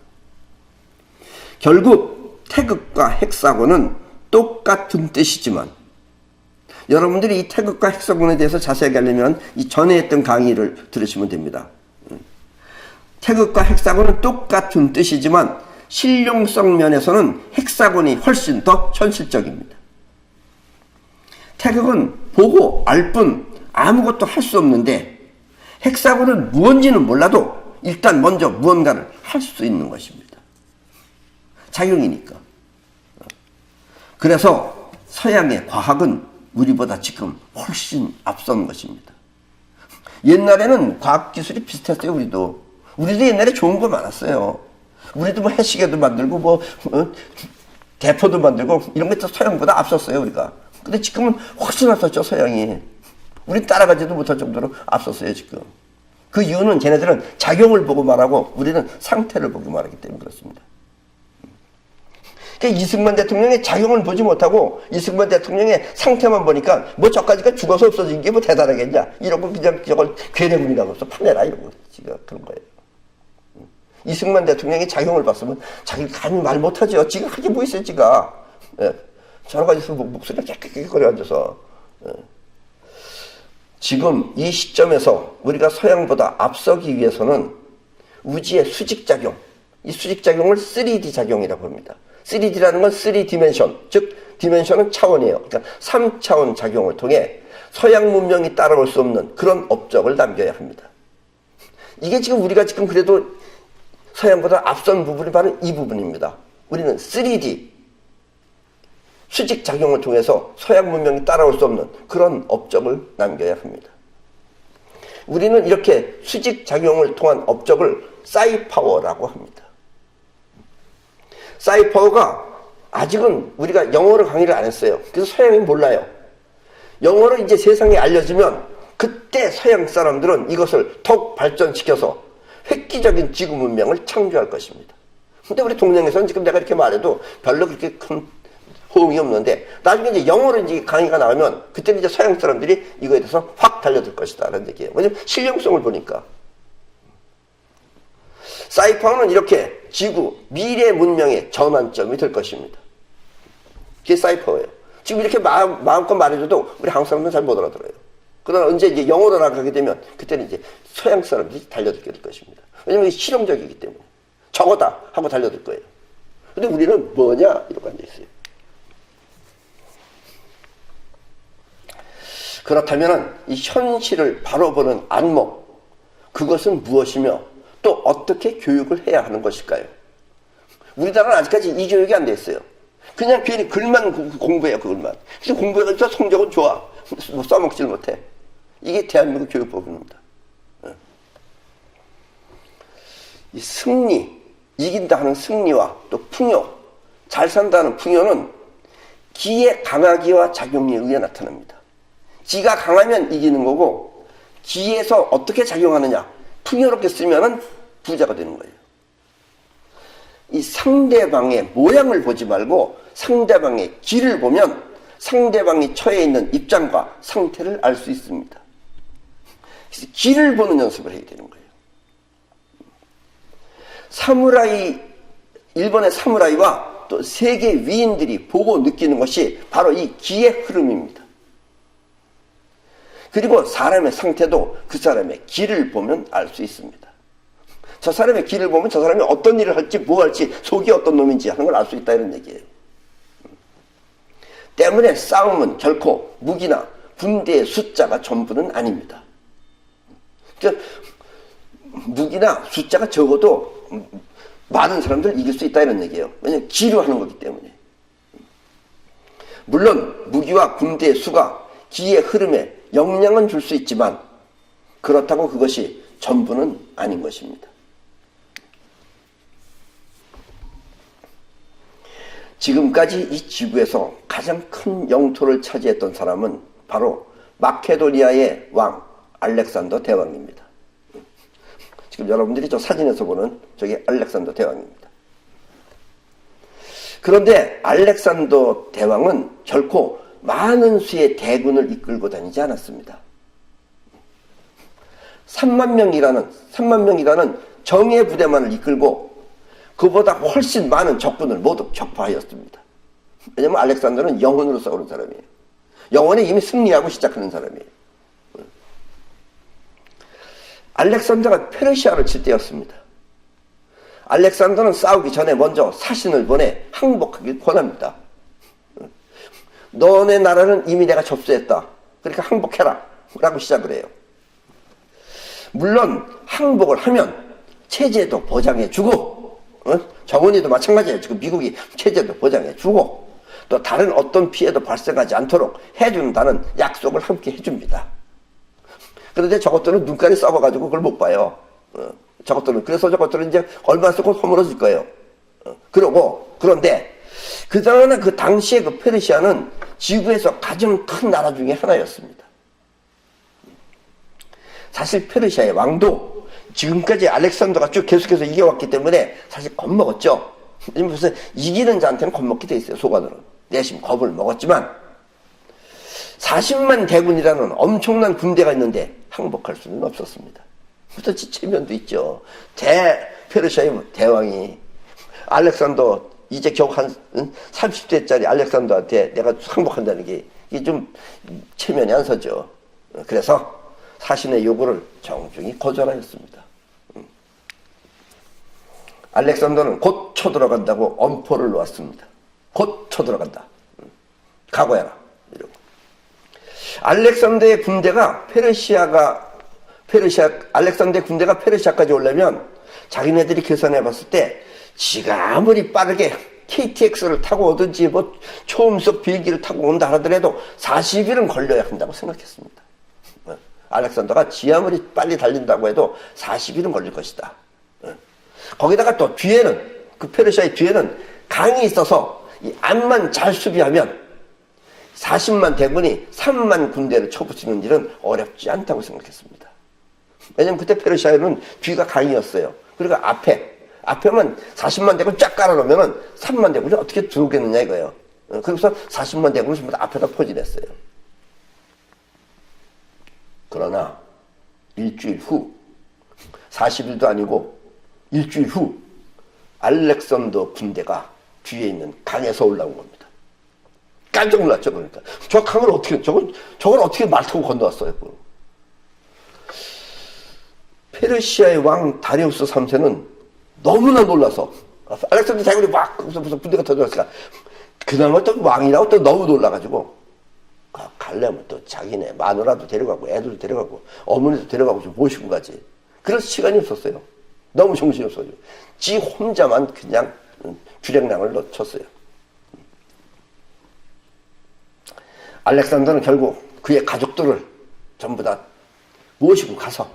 결국 태극과 헥사곤은 똑같은 뜻이지만 여러분들이 이 태극과 헥사곤에 대해서 자세하게 하려면 이 전에 했던 강의를 들으시면 됩니다. 태극과 헥사곤은 똑같은 뜻이지만 실용성 면에서는 헥사곤이 훨씬 더 현실적입니다. 태극은 보고 알 뿐 아무것도 할 수 없는데 헥사곤은 무언지는 몰라도 일단 먼저 무언가를 할 수 있는 것입니다. 작용이니까. 그래서 서양의 과학은 우리보다 지금 훨씬 앞선 것입니다. 옛날에는 과학기술이 비슷했어요. 우리도 옛날에 좋은 거 많았어요. 우리도 뭐 해시계도 만들고 대포도 만들고 이런 것도 서양보다 앞섰어요. 우리가. 근데 지금은 훨씬 앞섰죠. 서양이. 우린 따라가지도 못할 정도로 앞섰어요. 지금. 그 이유는 걔네들은 작용을 보고 말하고 우리는 상태를 보고 말하기 때문에 그렇습니다. 그러니까 이승만 대통령의 작용을 보지 못하고 이승만 대통령의 상태만 보니까 뭐 저까지가 죽어서 없어진 게 뭐 대단하겠냐 이러고 그냥 저걸 괴뢰군이라고 해서 파내라 이러고 지가 그런 거예요. 이승만 대통령이 작용을 봤으면 자기가 감히 말 못하죠. 지가 하게 뭐 있어요. 지가. 예. 저러 가지고 목소리가 깨끗깨끗거려 앉아서. 예. 지금 이 시점에서 우리가 서양보다 앞서기 위해서는 우주의 수직작용, 이 수직작용을 3D 작용이라고 합니다. 3D라는 건 3디멘션, 즉 디멘션은 차원이에요. 그러니까 3차원 작용을 통해 서양 문명이 따라올 수 없는 그런 업적을 남겨야 합니다. 이게 지금 우리가 지금 그래도 서양보다 앞선 부분이 바로 이 부분입니다. 우리는 3D, 수직작용을 통해서 서양 문명이 따라올 수 없는 그런 업적을 남겨야 합니다. 우리는 이렇게 수직작용을 통한 업적을 사이파워라고 합니다. 사이파워가 아직은 우리가 영어로 강의를 안 했어요. 그래서 서양이 몰라요. 영어로 이제 세상에 알려지면 그때 서양 사람들은 이것을 더욱 발전시켜서 획기적인 지구 문명을 창조할 것입니다. 근데 우리 동양에서는 지금 내가 이렇게 말해도 별로 그렇게 큰 호응이 없는데 나중에 이제 영어로 이제 강의가 나오면 그때는 이제 서양 사람들이 이거에 대해서 확 달려들 것이다 라는 얘기예요. 왜냐면 실용성을 보니까. 사이파워는 이렇게 지구, 미래 문명의 전환점이 될 것입니다. 그게 사이파워예요. 지금 이렇게 마음껏 말해줘도 우리 한국 사람들은 잘 못 알아들어요. 그러나 언제 이제 영어로 나가게 되면 그때는 이제 서양 사람들이 달려들게 될 것입니다. 왜냐면 이게 실용적이기 때문에. 저거다 하고 달려들 거예요. 근데 우리는 뭐냐? 이러고 앉아있어요. 그렇다면 이 현실을 바로 보는 안목, 그것은 무엇이며 또 어떻게 교육을 해야 하는 것일까요? 우리나라는 아직까지 이 교육이 안 돼 있어요. 그냥 괜히 글만 공부해요, 그걸만. 그래서 공부해가지고 성적은 좋아. 뭐 써먹질 못해. 이게 대한민국 교육법입니다. 이 승리, 이긴다 하는 승리와 또 풍요, 잘 산다는 풍요는 기의 강하기와 작용에 의해 나타납니다. 기가 강하면 이기는 거고, 기에서 어떻게 작용하느냐, 풍요롭게 쓰면은 부자가 되는 거예요. 이 상대방의 모양을 보지 말고 상대방의 기를 보면 상대방이 처해 있는 입장과 상태를 알 수 있습니다. 그래서 기를 보는 연습을 해야 되는 거예요. 일본의 사무라이와 또 세계 위인들이 보고 느끼는 것이 바로 이 기의 흐름입니다. 그리고 사람의 상태도 그 사람의 기를 보면 알 수 있습니다. 저 사람의 기를 보면 저 사람이 어떤 일을 할지 뭐 할지 속이 어떤 놈인지 하는 걸 알 수 있다 이런 얘기예요. 때문에 싸움은 결코 무기나 군대의 숫자가 전부는 아닙니다. 그러니까 무기나 숫자가 적어도 많은 사람들 이길 수 있다 이런 얘기예요. 왜냐하면 기로 하는 거기 때문에. 물론 무기와 군대의 수가 기의 흐름에 영향은 줄 수 있지만 그렇다고 그것이 전부는 아닌 것입니다. 지금까지 이 지구에서 가장 큰 영토를 차지했던 사람은 바로 마케도니아의 왕 알렉산더 대왕입니다. 지금 여러분들이 저 사진에서 보는 저게 알렉산더 대왕입니다. 그런데 알렉산더 대왕은 결코 많은 수의 대군을 이끌고 다니지 않았습니다. 3만 명이라는 정예 부대만을 이끌고 그보다 훨씬 많은 적군을 모두 격파하였습니다. 왜냐하면 알렉산더는 영혼으로 싸우는 사람이에요. 영혼에 이미 승리하고 시작하는 사람이에요. 알렉산더가 페르시아를 칠 때였습니다. 알렉산더는 싸우기 전에 먼저 사신을 보내 항복하길 권합니다. 너네 나라는 이미 내가 접수했다. 그러니까 항복해라 라고 시작을 해요. 물론 항복을 하면 체제도 보장해주고 정원이도 마찬가지예요. 지금 미국이 체제도 보장해주고 또 다른 어떤 피해도 발생하지 않도록 해준다는 약속을 함께 해줍니다. 그런데 저것들은 눈깔이 썩어가지고 그걸 못 봐요. 그래서 저것들은 이제 얼마 쓰고 허물어질 거예요. 그런데 그 당시에 그 페르시아는 지구에서 가장 큰 나라 중에 하나였습니다. 사실 페르시아의 왕도 지금까지 알렉산더가 쭉 계속해서 이겨왔기 때문에 사실 겁먹었죠. 무슨 이기는 자한테는 겁먹게 돼 있어요. 소관으로. 내심 겁을 먹었지만 40만 대군이라는 엄청난 군대가 있는데 항복할 수는 없었습니다. 무슨 체면도 있죠. 페르시아의 대왕이 알렉산더 이제 겨우 한 30대짜리 알렉산더한테 내가 항복한다는 게 이게 좀 체면이 안 서죠. 그래서 사신의 요구를 정중히 거절하였습니다. 알렉산더는 곧 쳐들어간다고 엄포를 놓았습니다. 곧 쳐들어간다. 각오해라. 이러고. 알렉산더의 군대가 알렉산더의 군대가 페르시아까지 오려면 자기네들이 계산해 봤을 때 지가 아무리 빠르게 KTX를 타고 오든지 뭐 초음속 비행기를 타고 온다 하더라도 40일은 걸려야 한다고 생각했습니다. 알렉산더가 지 아무리 빨리 달린다고 해도 40일은 걸릴 것이다. 거기다가 또 뒤에는 그 페르시아의 뒤에는 강이 있어서 이 안만 잘 수비하면 40만 대군이 3만 군대를 쳐붙이는 일은 어렵지 않다고 생각했습니다. 왜냐면 그때 페르시아에는 뒤가 강이었어요. 그리고 앞에만 40만 대군 쫙 깔아놓으면 3만 대군이 어떻게 들어오겠느냐 이거예요. 그래서 40만 대군을 전부 다 앞에다 포진했어요. 그러나 일주일 후 40일도 아니고 일주일 후 알렉산더 군대가 뒤에 있는 강에서 올라온 겁니다. 깜짝 놀랐죠. 그러니까 저 강을 저걸 어떻게 말 타고 건너왔어요. 페르시아의 왕 다리우스 3세는 너무나 놀라서 알렉산더 대군이 막 무슨 군대가 터졌으니까 그나마 또 왕이라고 또 너무 놀라가지고 가려면 또 자기네 마누라도 데려가고 애들도 데려가고 어머니도 데려가고 좀 모시고 가지. 그래서 시간이 없었어요. 너무 정신이 없어가지고 지 혼자만 그냥 주력량을 놓쳤어요. 알렉산더는 결국 그의 가족들을 전부 다 모시고 가서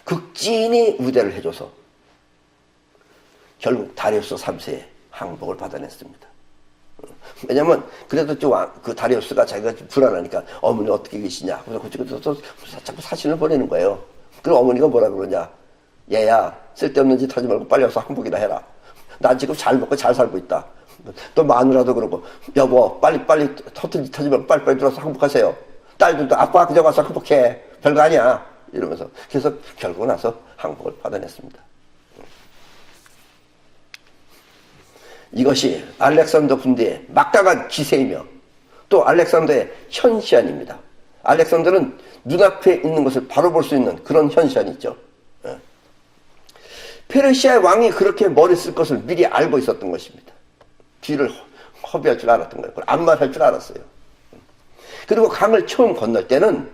극진히 우대를 해줘서 결국 다리우스 3세의 항복을 받아냈습니다. 왜냐면 그래도 그 다리우스가 자기가 좀 불안하니까 어머니 어떻게 계시냐. 그래서 그쪽에서 자꾸 사신을 보내는 거예요. 그럼 어머니가 뭐라 그러냐. 얘야 쓸데없는 짓 하지 말고 빨리 와서 항복이나 해라. 난 지금 잘 먹고 잘 살고 있다. 또 마누라도 그러고 여보 빨리 허튼 짓 하지 말고 빨리 들어와서 항복하세요. 딸들도 아빠 그냥 와서 항복해. 별거 아니야. 이러면서 그래서 결국은 와서 항복을 받아냈습니다. 이것이 알렉산더 군대의 막강한 기세이며 또 알렉산더의 현시안입니다. 알렉산더는 눈앞에 있는 것을 바로 볼 수 있는 그런 현시안이 있죠. 페르시아의 왕이 그렇게 머리 쓸 것을 미리 알고 있었던 것입니다. 뒤를 허비할 줄 알았던 거예요. 안말할 줄 알았어요. 그리고 강을 처음 건널 때는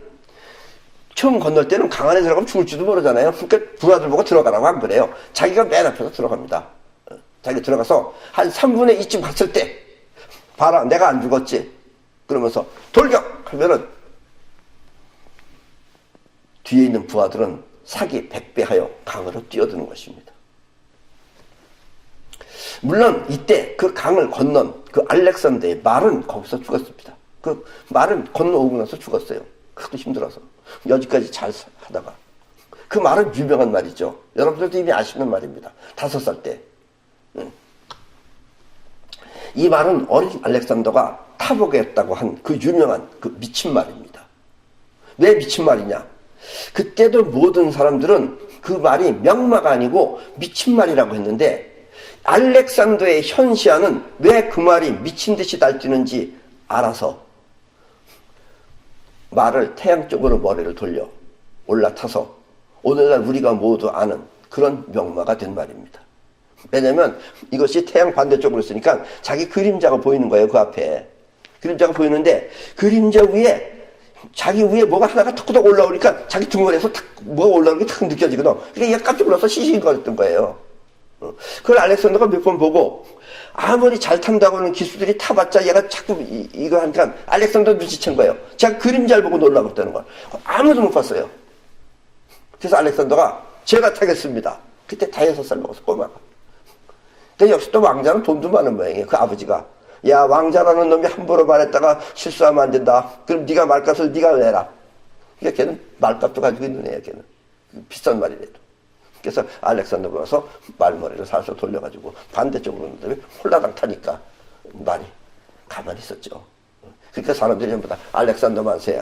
강 안에 들어가면 죽을지도 모르잖아요. 그러니까 부하들 보고 들어가라고 안 그래요. 자기가 맨 앞에서 들어갑니다. 자기가 들어가서 한 3분의 2쯤 갔을 때 봐라 내가 안 죽었지. 그러면서 돌격! 하면은 뒤에 있는 부하들은 사기 100배 하여 강으로 뛰어드는 것입니다. 물론 이때 그 강을 건넌 그 알렉산더의 말은 거기서 죽었습니다. 그 말은 건너오고 나서 죽었어요. 그것도 힘들어서. 여기까지 잘 하다가. 그 말은 유명한 말이죠. 여러분들도 이미 아시는 말입니다. 5살 때. 이 말은 어린 알렉산더가 타보게 했다고 한 그 유명한 그 미친 말입니다. 왜 미친 말이냐? 그때도 모든 사람들은 그 말이 명마가 아니고 미친 말이라고 했는데 알렉산더의 현시아는 왜 그 말이 미친 듯이 날뛰는지 알아서 말을 태양 쪽으로 머리를 돌려 올라타서 오늘날 우리가 모두 아는 그런 명마가 된 말입니다. 왜냐면 이것이 태양 반대쪽으로 있으니까 자기 그림자가 보이는 거예요. 그 앞에 그림자가 보이는데 그림자 위에 자기 위에 뭐가 하나가 툭툭 올라오니까 자기 둥근에서 탁 뭐가 올라오는 게 탁 느껴지거든. 그러니까 얘가 깜짝 놀라서 시시거렸던 거예요. 그걸 알렉산더가 몇 번 보고 아무리 잘 탄다고 하는 기수들이 타봤자 얘가 자꾸 이거 하니까 알렉산더 눈치챈 거예요. 제가 그림자를 보고 놀라고 했다는 걸. 아무도 못 봤어요. 그래서 알렉산더가 제가 타겠습니다. 그때 다 6살 먹어서 꼬마가. 근데 역시 또 왕자는 돈도 많은 모양이에요. 그 아버지가. 야 왕자라는 놈이 함부로 말했다가 실수하면 안 된다. 그럼 네가 말값을 네가 내라. 그러니까 걔는 말값도 가지고 있는 애야. 걔는. 비싼 말이라도. 그래서 알렉산더가 와서 말머리를 살살 돌려가지고 반대쪽으로 놓는다음에 홀라당 타니까 말이 가만히 있었죠. 그러니까 사람들이 전부 다 알렉산더 만세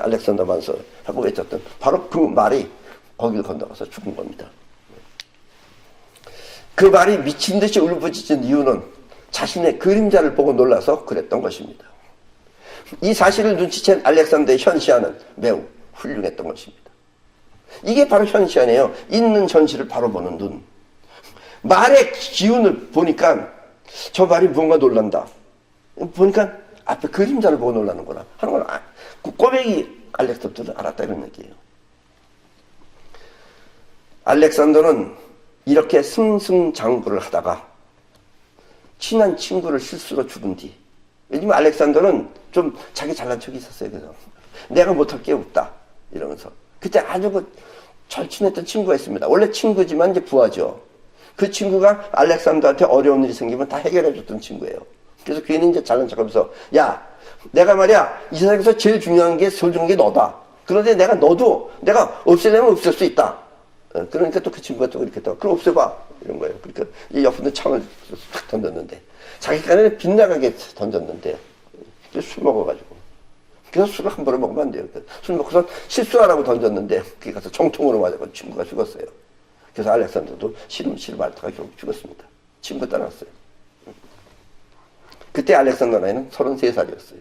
하고 외쳤던 바로 그 말이 거길 건너가서 죽은 겁니다. 그 말이 미친 듯이 울부짖은 이유는 자신의 그림자를 보고 놀라서 그랬던 것입니다. 이 사실을 눈치챈 알렉산더의 현시아는 매우 훌륭했던 것입니다. 이게 바로 현시아네요. 있는 현실을 바로 보는 눈. 말의 기운을 보니까 저 말이 뭔가 놀란다. 보니까 앞에 그림자를 보고 놀라는구나 하는 건 그 꼬맹이 알렉산더는 알았다 이런 얘기예요. 알렉산더는 이렇게 승승장구를 하다가 친한 친구를 실수로 죽은 뒤, 왜냐면 알렉산더는 좀 자기 잘난 척이 있었어요. 그래서 내가 못할 게 없다 이러면서 그때 아주 그 절친했던 친구가 있습니다. 원래 친구지만 이제 부하죠. 그 친구가 알렉산더한테 어려운 일이 생기면 다 해결해 줬던 친구예요. 그래서 괜히 이제 잘난 척하면서 야 내가 말이야 이 세상에서 제일 중요한 게 소중한 게 너다. 그런데 너도 내가 없애려면 없앨 수 있다. 그러니까 또 그 친구가 또 이렇게 또 그럼 없애봐 이런 거예요. 그러니까 이 옆에 있는 창을 탁 던졌는데 자기 간에 빗나가게 던졌는데 술 먹어가지고 그래서 술을 함부로 먹으면 안 돼요. 술 먹고서 실수하라고 던졌는데 그게 가서 정통으로 맞아서 친구가 죽었어요. 그래서 알렉산더도 시름시름 앓다가 결국 죽었습니다. 친구 떠났어요. 그때 알렉산더 나이는 33살이었어요.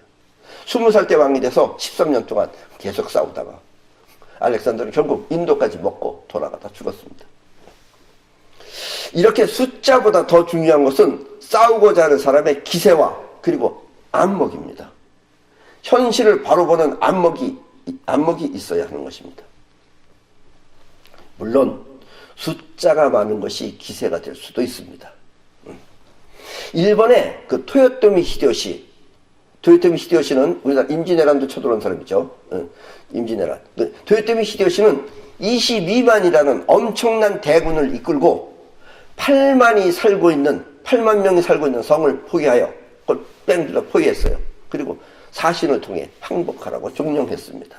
20살 때 왕이 돼서 13년 동안 계속 싸우다가 알렉산더는 결국 인도까지 먹고 돌아가다 죽었습니다. 이렇게 숫자보다 더 중요한 것은 싸우고자 하는 사람의 기세와 그리고 안목입니다. 현실을 바로 보는 안목이 있어야 하는 것입니다. 물론 숫자가 많은 것이 기세가 될 수도 있습니다. 일본의 그 토요토미 히데요시 도요토미 히데요시는 우리나라 임진왜란도 쳐들어온 사람이죠. 임진왜란. 도요토미 히데요시는 22만이라는 엄청난 대군을 이끌고 8만 명이 살고 있는 성을 포기하여 그걸 뺑 둘러 포기했어요. 그리고 사신을 통해 항복하라고 종령했습니다.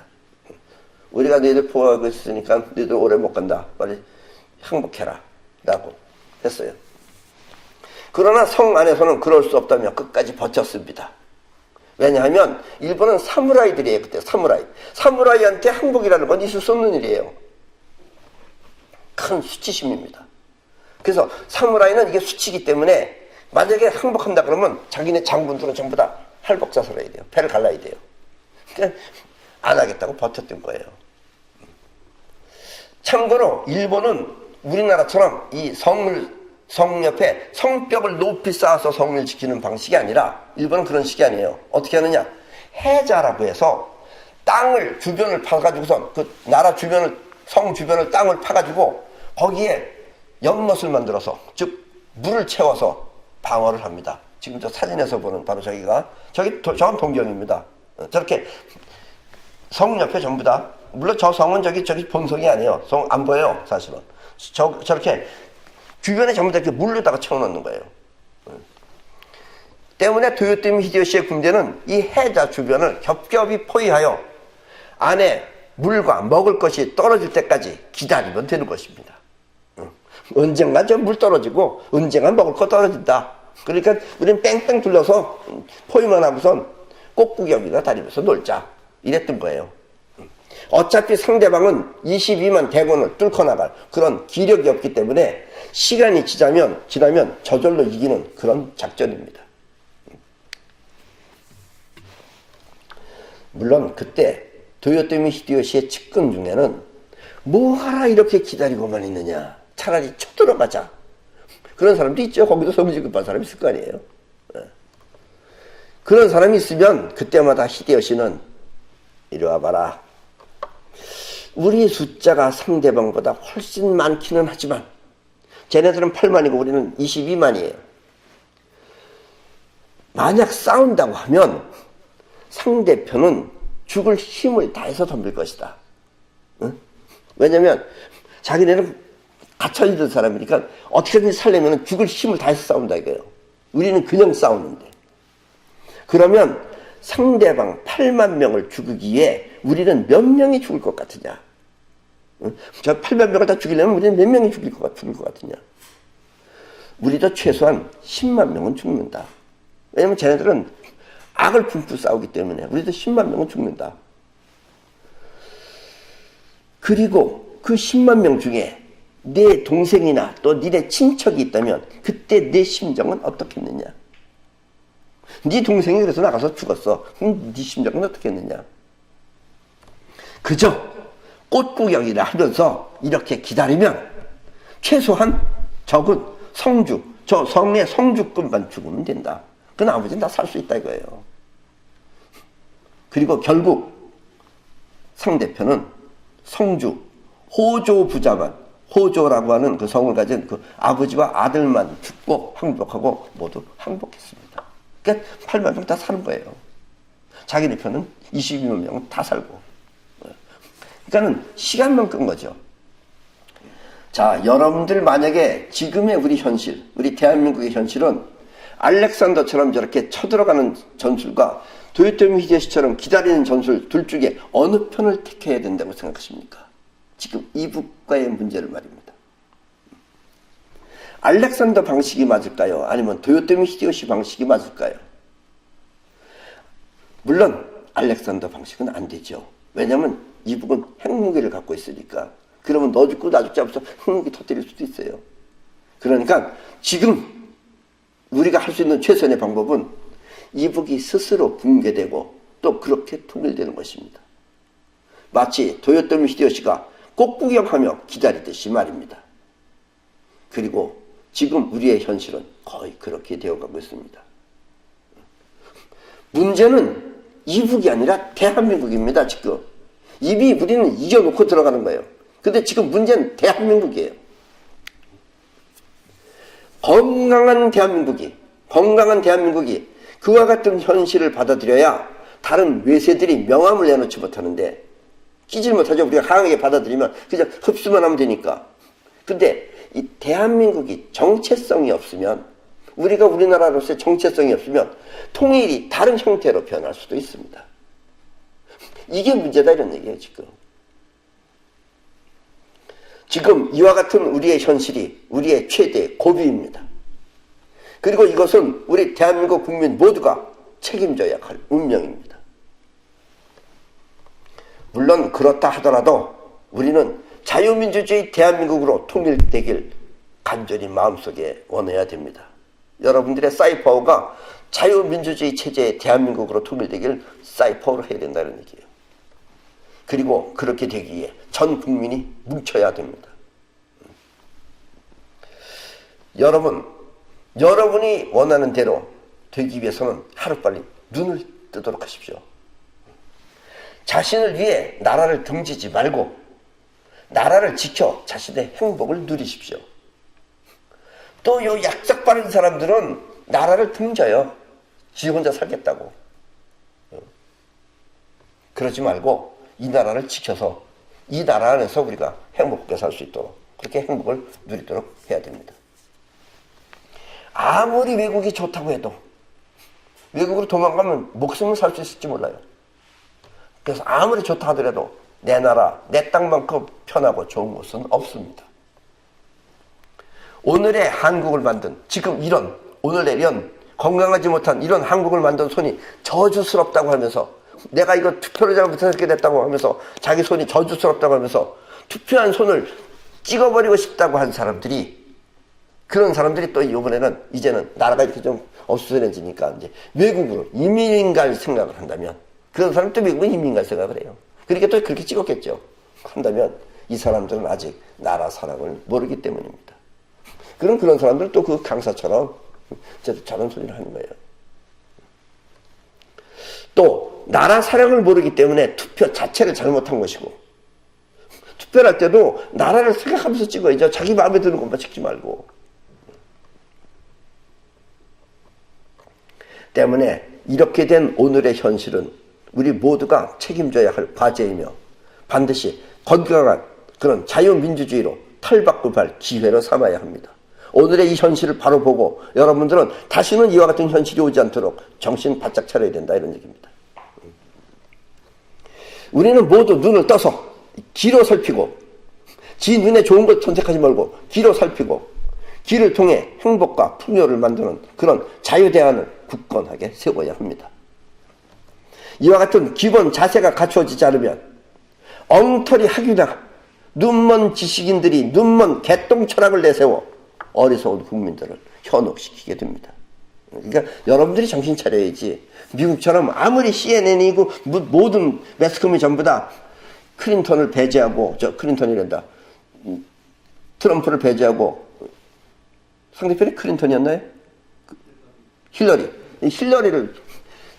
우리가 너희들 포기하고 있으니까 너희들 오래 못 간다. 빨리 항복해라. 라고 했어요. 그러나 성 안에서는 그럴 수 없다며 끝까지 버텼습니다. 왜냐하면 일본은 사무라이들이에요. 그때 사무라이한테 항복이라는 건 있을 수 없는 일이에요. 큰 수치심입니다. 그래서 사무라이는 이게 수치이기 때문에 만약에 항복한다 그러면 자기네 장군들은 전부 다 할복자설해야 돼요. 배를 갈라야 돼요. 그러니까 안 하겠다고 버텼던 거예요. 참고로 일본은 우리나라처럼 이 성 옆에 성벽을 높이 쌓아서 성을 지키는 방식이 아니라 일본은 그런 식이 아니에요. 어떻게 하느냐? 해자라고 해서 땅을 주변을 파가지고선 그 나라 주변을 성 주변을 땅을 파가지고 거기에 연못을 만들어서 즉 물을 채워서 방어를 합니다. 지금 저 사진에서 보는 바로 저건 동경입니다. 저렇게 성 옆에 전부 다 물론 저 성은 저기 본성이 아니에요. 성 안 보여요 사실은. 저렇게 주변에 전부 다 이렇게 물로다가 채워놓는 거예요. 때문에 도요토미 히데요시의 군대는 이 해자 주변을 겹겹이 포위하여 안에 물과 먹을 것이 떨어질 때까지 기다리면 되는 것입니다. 언젠가 저 물 떨어지고 언젠가 먹을 거 떨어진다. 그러니까 우리는 뺑뺑 둘러서 포위만 하고선 꽃구경이나 다니면서 놀자. 이랬던 거예요. 어차피 상대방은 22만 대군을 뚫고 나갈 그런 기력이 없기 때문에 시간이 지나면 저절로 이기는 그런 작전입니다. 물론 그때 도요토미 히데요시의 측근 중에는 뭐하라 이렇게 기다리고만 있느냐. 차라리 쳐들어가자. 그런 사람도 있죠. 거기도 성질 급한 사람이 있을 거 아니에요. 그런 사람이 있으면 그때마다 히데요시는 이리 와봐라. 우리 숫자가 상대방보다 훨씬 많기는 하지만 쟤네들은 8만이고 우리는 22만이에요. 만약 싸운다고 하면 상대편은 죽을 힘을 다해서 덤빌 것이다. 응? 왜냐면 자기네는 갇혀있는 사람이니까 어떻게든지 살려면 죽을 힘을 다해서 싸운다 이거예요. 우리는 그냥 싸우는데. 그러면 상대방 8만 명을 죽이기에 우리는 몇 명이 죽을 것 같으냐? 응? 저 8만 명을 다 죽이려면 우리는 몇 명이 죽을 것 같으냐? 우리도 최소한 10만 명은 죽는다. 왜냐면 쟤네들은 악을 품고 싸우기 때문에 우리도 10만 명은 죽는다. 그리고 그 10만 명 중에 내 동생이나 또 니네 친척이 있다면 그때 내 심정은 어떻겠느냐? 네 동생이 그래서 나가서 죽었어. 그럼 네 심정은 어떻겠느냐? 그저 꽃구경이라 하면서 이렇게 기다리면 최소한 적은 저 성의 성주꾼만 죽으면 된다. 그 나머지는 다 살 수 있다 이거예요. 그리고 결국 상대편은 성주, 호조 부자만, 호조라고 하는 그 성을 가진 그 아버지와 아들만 죽고 항복하고 모두 항복했습니다. 그러니까 8만 명 다 사는 거예요. 자기네 편은 22만 명은 다 살고. 그러니까는 시간만 끈 거죠. 자, 여러분들 만약에 지금의 우리 현실, 우리 대한민국의 현실은 알렉산더처럼 저렇게 쳐들어가는 전술과 도요토미 히데요시처럼 기다리는 전술 둘 중에 어느 편을 택해야 된다고 생각하십니까? 지금 이북과의 문제를 말입니다. 알렉산더 방식이 맞을까요? 아니면 도요토미 히데요시 방식이 맞을까요? 물론 알렉산더 방식은 안 되죠. 왜냐하면 이북은 핵무기를 갖고 있으니까. 그러면 너 죽고 나 죽지 않고서 핵무기 터뜨릴 수도 있어요. 그러니까 지금 우리가 할 수 있는 최선의 방법은 이북이 스스로 붕괴되고 또 그렇게 통일되는 것입니다. 마치 도요토미 히데요시가 꽃구경하며 기다리듯이 말입니다. 그리고 지금 우리의 현실은 거의 그렇게 되어가고 있습니다. 문제는 이북이 아니라 대한민국입니다. 지금 이미 우리는 이겨놓고 들어가는 거예요. 근데 지금 문제는 대한민국이에요. 건강한 대한민국이 그와 같은 현실을 받아들여야 다른 외세들이 명함을 내놓지 못하는데, 끼질 못하죠. 우리가 강하게 받아들이면 그냥 흡수만 하면 되니까. 근데 이 대한민국이 정체성이 없으면, 우리가 우리나라로서의 정체성이 없으면 통일이 다른 형태로 변할 수도 있습니다. 이게 문제다 이런 얘기예요. 지금 이와 같은 우리의 현실이 우리의 최대 고비입니다. 그리고 이것은 우리 대한민국 국민 모두가 책임져야 할 운명입니다. 물론 그렇다 하더라도 우리는 자유민주주의 대한민국으로 통일되길 간절히 마음속에 원해야 됩니다. 여러분들의 사이퍼가 자유민주주의 체제의 대한민국으로 통일되길 사이퍼로 해야 된다는 얘기예요. 그리고 그렇게 되기 위해 전 국민이 뭉쳐야 됩니다. 여러분이 원하는 대로 되기 위해서는 하루빨리 눈을 뜨도록 하십시오. 자신을 위해 나라를 등지지 말고 나라를 지켜 자신의 행복을 누리십시오. 또 요 약삭 빠른 사람들은 나라를 등져요. 지 혼자 살겠다고. 그러지 말고 이 나라를 지켜서 이 나라 안에서 우리가 행복하게 살 수 있도록, 그렇게 행복을 누리도록 해야 됩니다. 아무리 외국이 좋다고 해도 외국으로 도망가면 목숨을 살 수 있을지 몰라요. 그래서 아무리 좋다 하더라도 내 나라, 내 땅만큼 편하고 좋은 곳은 없습니다. 오늘의 한국을 만든, 지금 오늘의 이런 건강하지 못한 이런 한국을 만든 손이 저주스럽다고 하면서, 내가 이거 투표를 잘못했게 됐다고 하면서 자기 손이 저주스럽다고 하면서 투표한 손을 찍어버리고 싶다고 한 사람들이, 그런 사람들이 또 이제는 나라가 이렇게 좀 어수선해지니까 이제 외국으로 이민 갈 생각을 한다면, 그런 사람은 또 외국에 이민 갈 생각을 해요. 그러니까 또 그렇게 찍었겠죠. 한다면 이 사람들은 아직 나라 사랑을 모르기 때문입니다. 그런 사람들은 또 그 강사처럼 저런 소리를 하는 거예요. 또 나라 사랑을 모르기 때문에 투표 자체를 잘못한 것이고, 투표를 할 때도 나라를 생각하면서 찍어야죠. 자기 마음에 드는 것만 찍지 말고. 때문에 이렇게 된 오늘의 현실은 우리 모두가 책임져야 할 과제이며 반드시 건강한 그런 자유민주주의로 탈바꿈할 기회로 삼아야 합니다. 오늘의 이 현실을 바로 보고 여러분들은 다시는 이와 같은 현실이 오지 않도록 정신 바짝 차려야 된다, 이런 얘기입니다. 우리는 모두 눈을 떠서 기로 살피고, 지 눈에 좋은 것 선택하지 말고 기로 살피고, 기를 통해 행복과 풍요를 만드는 그런 자유대안을 굳건하게 세워야 합니다. 이와 같은 기본 자세가 갖추어지지 않으면 엉터리 학위나 눈먼 지식인들이 눈먼 개똥 철학을 내세워 어리석은 국민들을 현혹시키게 됩니다. 그러니까 여러분들이 정신 차려야지. 미국처럼 아무리 CNN이고 모든 매스컴이 전부 다 클린턴을 배제하고, 클린턴이란다, 트럼프를 배제하고, 상대편이 클린턴이었나요? 힐러리를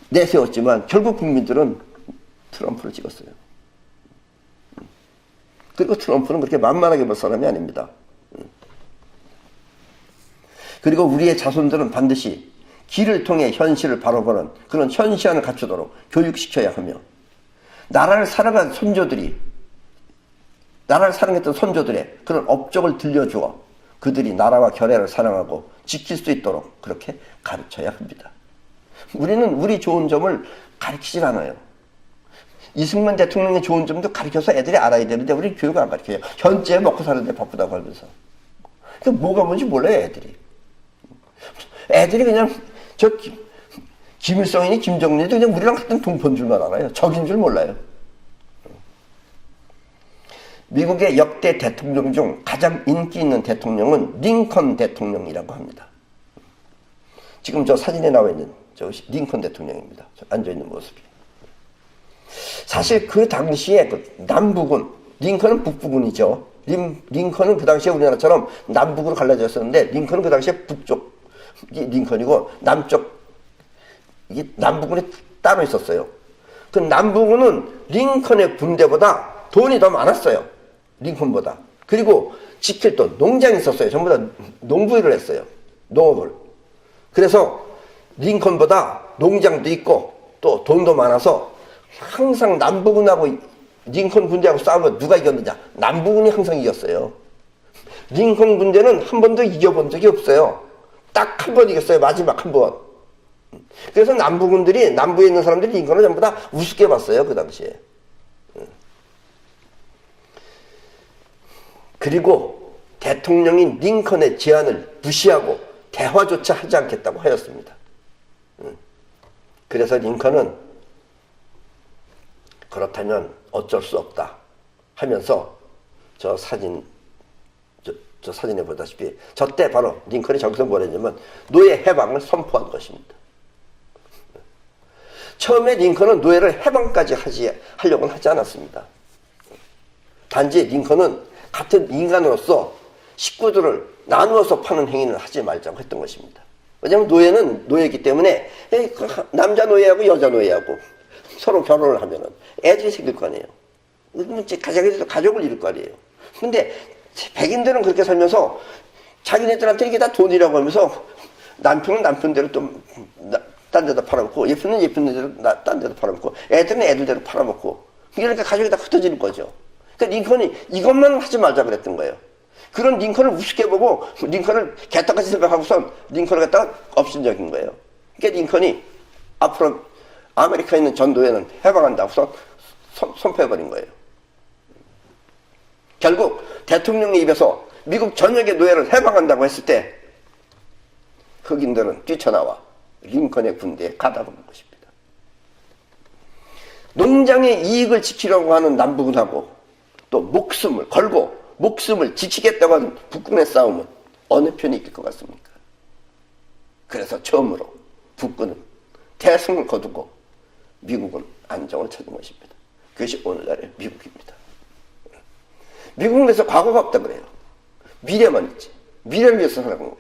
내세웠지만 결국 국민들은 트럼프를 찍었어요. 그리고 트럼프는 그렇게 만만하게 볼 사람이 아닙니다. 그리고 우리의 자손들은 반드시 길을 통해 현실을 바로 보는 그런 현시안을 갖추도록 교육시켜야 하며, 나라를 사랑했던 선조들의 그런 업적을 들려주어 그들이 나라와 결의를 사랑하고 지킬 수 있도록 그렇게 가르쳐야 합니다. 우리는 우리 좋은 점을 가르치질 않아요. 이승만 대통령의 좋은 점도 가르쳐서 애들이 알아야 되는데 우리 교육을 안 가르쳐요. 현재 먹고 사는데 바쁘다고 하면서. 그 뭐가 뭔지 몰라요, 애들이. 애들이 그냥 김일성이니 김정일이도 그냥 우리랑 같은 동포인 줄만 알아요. 적인 줄 몰라요. 미국의 역대 대통령 중 가장 인기 있는 대통령은 링컨 대통령이라고 합니다. 지금 저 사진에 나와 있는 저 링컨 대통령입니다. 저 앉아있는 모습이. 사실 그 당시에 그 남북은, 링컨은 북부군이죠. 링컨은 그 당시에 우리나라처럼 남북으로 갈라져 있었는데, 링컨은 그 당시에 북쪽 링컨이고 남쪽, 이게 남부군이 따로 있었어요. 그 남부군은 링컨의 군대보다 돈이 더 많았어요. 링컨보다. 그리고 지킬 돈, 농장이 있었어요. 전부 다 농부 일을 했어요. 농업을. 그래서 링컨보다 농장도 있고 또 돈도 많아서 항상 남부군하고 링컨 군대하고 싸우면 누가 이겼느냐? 남부군이 항상 이겼어요. 링컨 군대는 한 번도 이겨본 적이 없어요. 딱 한 번 이겼어요. 마지막 한 번. 그래서 남부군들이, 남부에 있는 사람들이 링컨을 전부 다 우습게 봤어요. 그 당시에. 그리고 대통령인 링컨의 제안을 무시하고 대화조차 하지 않겠다고 하였습니다. 그래서 링컨은 그렇다면 어쩔 수 없다 하면서 저 사진에 보다시피 저때 바로 링컨이 저기서 뭘 했냐면 노예 해방을 선포한 것입니다. 처음에 링컨은 노예를 해방까지 하려고는 하지 않았습니다. 단지 링컨은 같은 인간으로서 식구들을 나누어서 파는 행위는 하지 말자고 했던 것입니다. 왜냐하면 노예는 노예이기 때문에 남자 노예하고 여자 노예하고 서로 결혼을 하면은 애들이 생길 거 아니에요. 가족을 이룰 거 아니에요. 근데 백인들은 그렇게 살면서 자기네들한테 이게 다 돈이라고 하면서 남편은 남편대로 또 딴 데다 팔아먹고 예쁜은 예쁜 대로 딴 데다 팔아먹고 애들은 애들대로 팔아먹고 그러니까 가족이 다 흩어지는 거죠. 그러니까 링컨이 이것만 하지 말자 그랬던 거예요. 그런 링컨을 우습게 보고 링컨을 개떡같이 생각하고선 링컨을 갖다가 업신적인 거예요. 그러니까 링컨이 앞으로 아메리카에 있는 전 노예는 해방한다고 선포해버린 거예요. 결국 대통령의 입에서 미국 전역의 노예를 해방한다고 했을 때 흑인들은 뛰쳐나와 링컨의 군대에 가담한 것입니다. 농장의 이익을 지키려고 하는 남부군하고 또 목숨을 걸고 목숨을 지키겠다고 하는 북군의 싸움은 어느 편이 이길 것 같습니까? 그래서 처음으로 북군은 대승을 거두고 미국은 안정을 찾은 것입니다. 그것이 오늘날의 미국입니다. 미국은 그래서 과거가 없다 그래요. 미래만 있지. 미래를 위해서 살아간 거예요.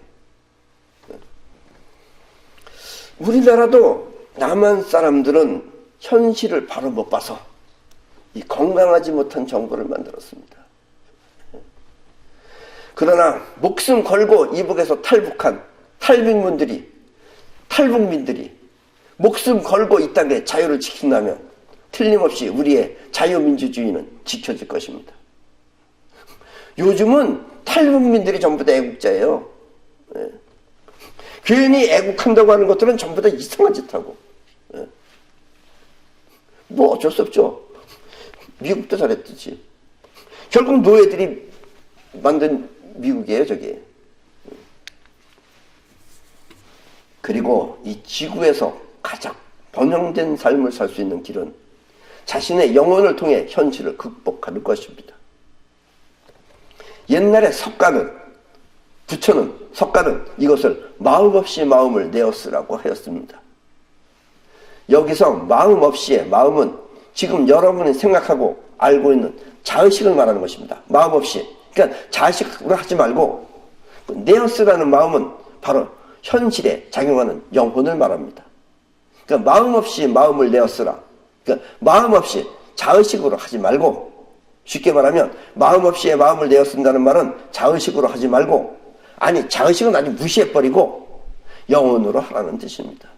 우리나라도 남한 사람들은 현실을 바로 못 봐서 이 건강하지 못한 정부를 만들었습니다. 그러나 목숨 걸고 이북에서 탈북한 탈북민들이 목숨 걸고 이 땅에 자유를 지킨다면 틀림없이 우리의 자유민주주의는 지켜질 것입니다. 요즘은 탈북민들이 전부 다 애국자예요. 괜히 애국한다고 하는 것들은 전부 다 이상한 짓 하고. 뭐 어쩔 수 없죠. 미국도 잘했듯이. 결국 노예들이 만든 미국이에요, 저게. 그리고 이 지구에서 가장 번영된 삶을 살 수 있는 길은 자신의 영혼을 통해 현실을 극복하는 것입니다. 옛날에 석가는 이것을 마음 없이 마음을 내어 쓰라고 하였습니다. 여기서 마음 없이의 마음은 지금 여러분이 생각하고 알고 있는 자의식을 말하는 것입니다. 마음 없이. 그러니까 자의식으로 하지 말고 내어 쓰라는 마음은 바로 현실에 작용하는 영혼을 말합니다. 그러니까 마음 없이 마음을 내어 쓰라. 그러니까 마음 없이 자의식으로 하지 말고 쉽게 말하면 마음 없이의 마음을 내어 쓴다는 말은 자의식으로 하지 말고 아니 자의식은 아주 무시해버리고 영혼으로 하라는 뜻입니다.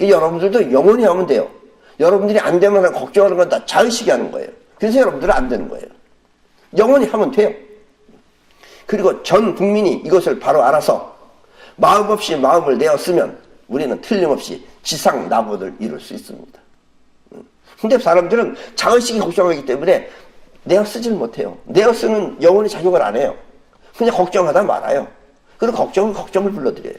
여러분들도 영혼이 하면 돼요. 여러분들이 안 되면 걱정하는 건 다 자의식이 하는 거예요. 그래서 여러분들은 안 되는 거예요. 영혼이 하면 돼요. 그리고 전 국민이 이것을 바로 알아서 마음 없이 마음을 내어 쓰면 우리는 틀림없이 지상낙원을 이룰 수 있습니다. 근데 사람들은 자의식이 걱정하기 때문에 내어 쓰질 못해요. 내어 쓰는 영혼이 작용을 안 해요. 그냥 걱정하다 말아요. 그리고 걱정을 불러들여요.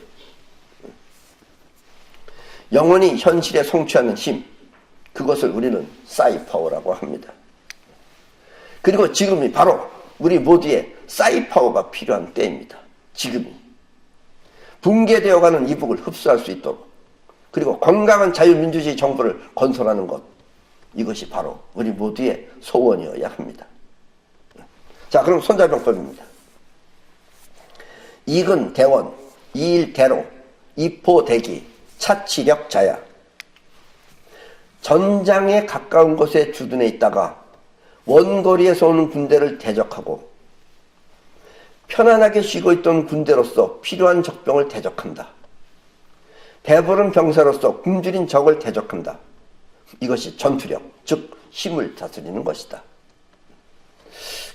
영혼이 현실에 성취하는 힘, 그것을 우리는 싸이파워라고 합니다. 그리고 지금이 바로 우리 모두의 싸이파워가 필요한 때입니다. 지금이. 붕괴되어가는 이북을 흡수할 수 있도록 그리고 건강한 자유민주주의 정부를 건설하는 것, 이것이 바로 우리 모두의 소원이어야 합니다. 자, 그럼 손자병법입니다. 이근 대원, 이일대로, 이포대기, 차치력 자야. 전장에 가까운 곳에 주둔해 있다가 원거리에서 오는 군대를 대적하고 편안하게 쉬고 있던 군대로서 필요한 적병을 대적한다. 배부른 병사로서 굶주린 적을 대적한다. 이것이 전투력, 즉 힘을 다스리는 것이다.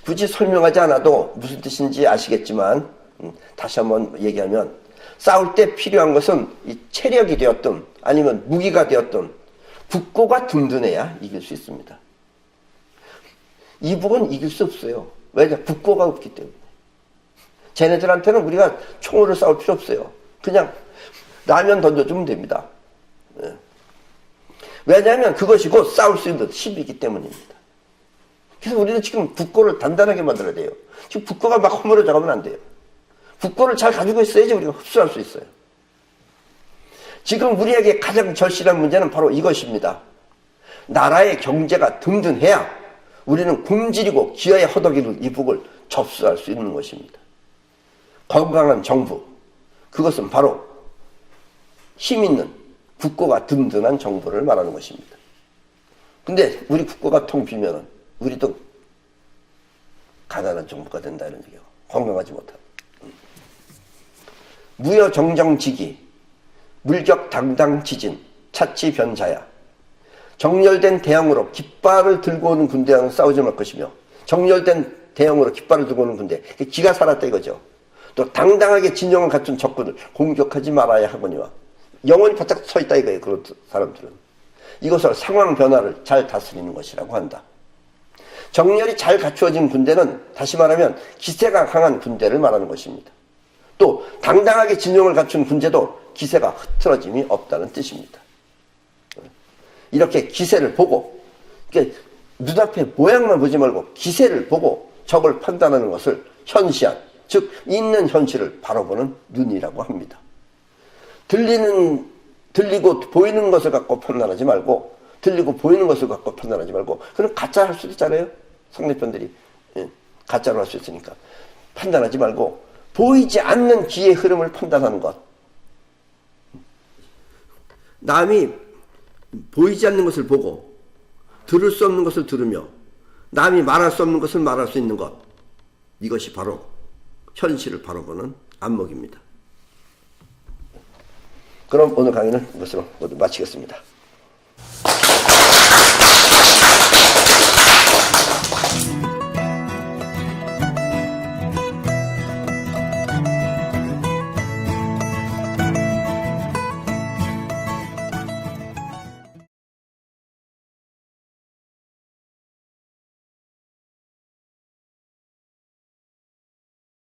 굳이 설명하지 않아도 무슨 뜻인지 아시겠지만 다시 한번 얘기하면 싸울 때 필요한 것은 이 체력이 되었든 아니면 무기가 되었든 국고가 든든해야 이길 수 있습니다. 이북은 이길 수 없어요. 왜냐? 국고가 없기 때문에. 쟤네들한테는 우리가 총으로 싸울 필요 없어요. 그냥 라면 던져주면 됩니다. 왜냐하면 그것이 곧 싸울 수 있는 힘이기 때문입니다. 그래서 우리는 지금 국고를 단단하게 만들어야 돼요. 지금 국고가 막 허물어져 가면 안 돼요. 국고를 잘 가지고 있어야지 우리가 흡수할 수 있어요. 지금 우리에게 가장 절실한 문제는 바로 이것입니다. 나라의 경제가 든든해야 우리는 굶주리고 기아에 허덕이는 이북을 접수할 수 있는 것입니다. 건강한 정부, 그것은 바로 힘있는 국고가 든든한 정부를 말하는 것입니다. 근데 우리 국고가 텅 비면은 우리도 가난한 정부가 된다는 얘기예요. 건강하지 못하고. 무여정정지기, 물격당당지진, 차치변자야. 정렬된 대형으로 깃발을 들고 오는 군대와는 싸우지 말 것이며, 정렬된 대형으로 깃발을 들고 오는 군대, 기가 살았다 이거죠. 또 당당하게 진영을 갖춘 적군을 공격하지 말아야 하거니와 영원히 바짝 서 있다 이거예요. 그런 사람들은. 이것을 상황 변화를 잘 다스리는 것이라고 한다. 정렬이 잘 갖추어진 군대는 다시 말하면 기세가 강한 군대를 말하는 것입니다. 또 당당하게 진영을 갖춘 군대도 기세가 흐트러짐이 없다는 뜻입니다. 이렇게 기세를 보고, 눈앞에 모양만 보지 말고 기세를 보고 적을 판단하는 것을 현시한, 즉 있는 현실을 바라보는 눈이라고 합니다. 들리고 보이는 것을 갖고 판단하지 말고, 들리고 보이는 것을 갖고 판단하지 말고, 그럼 가짜 할 수도 있잖아요. 상대편들이 가짜로 할 수 있으니까. 판단하지 말고 보이지 않는 기의 흐름을 판단하는 것. 남이 보이지 않는 것을 보고 들을 수 없는 것을 들으며 남이 말할 수 없는 것을 말할 수 있는 것. 이것이 바로 현실을 바라보는 안목입니다. 그럼 오늘 강의는 이것으로 모두 마치겠습니다.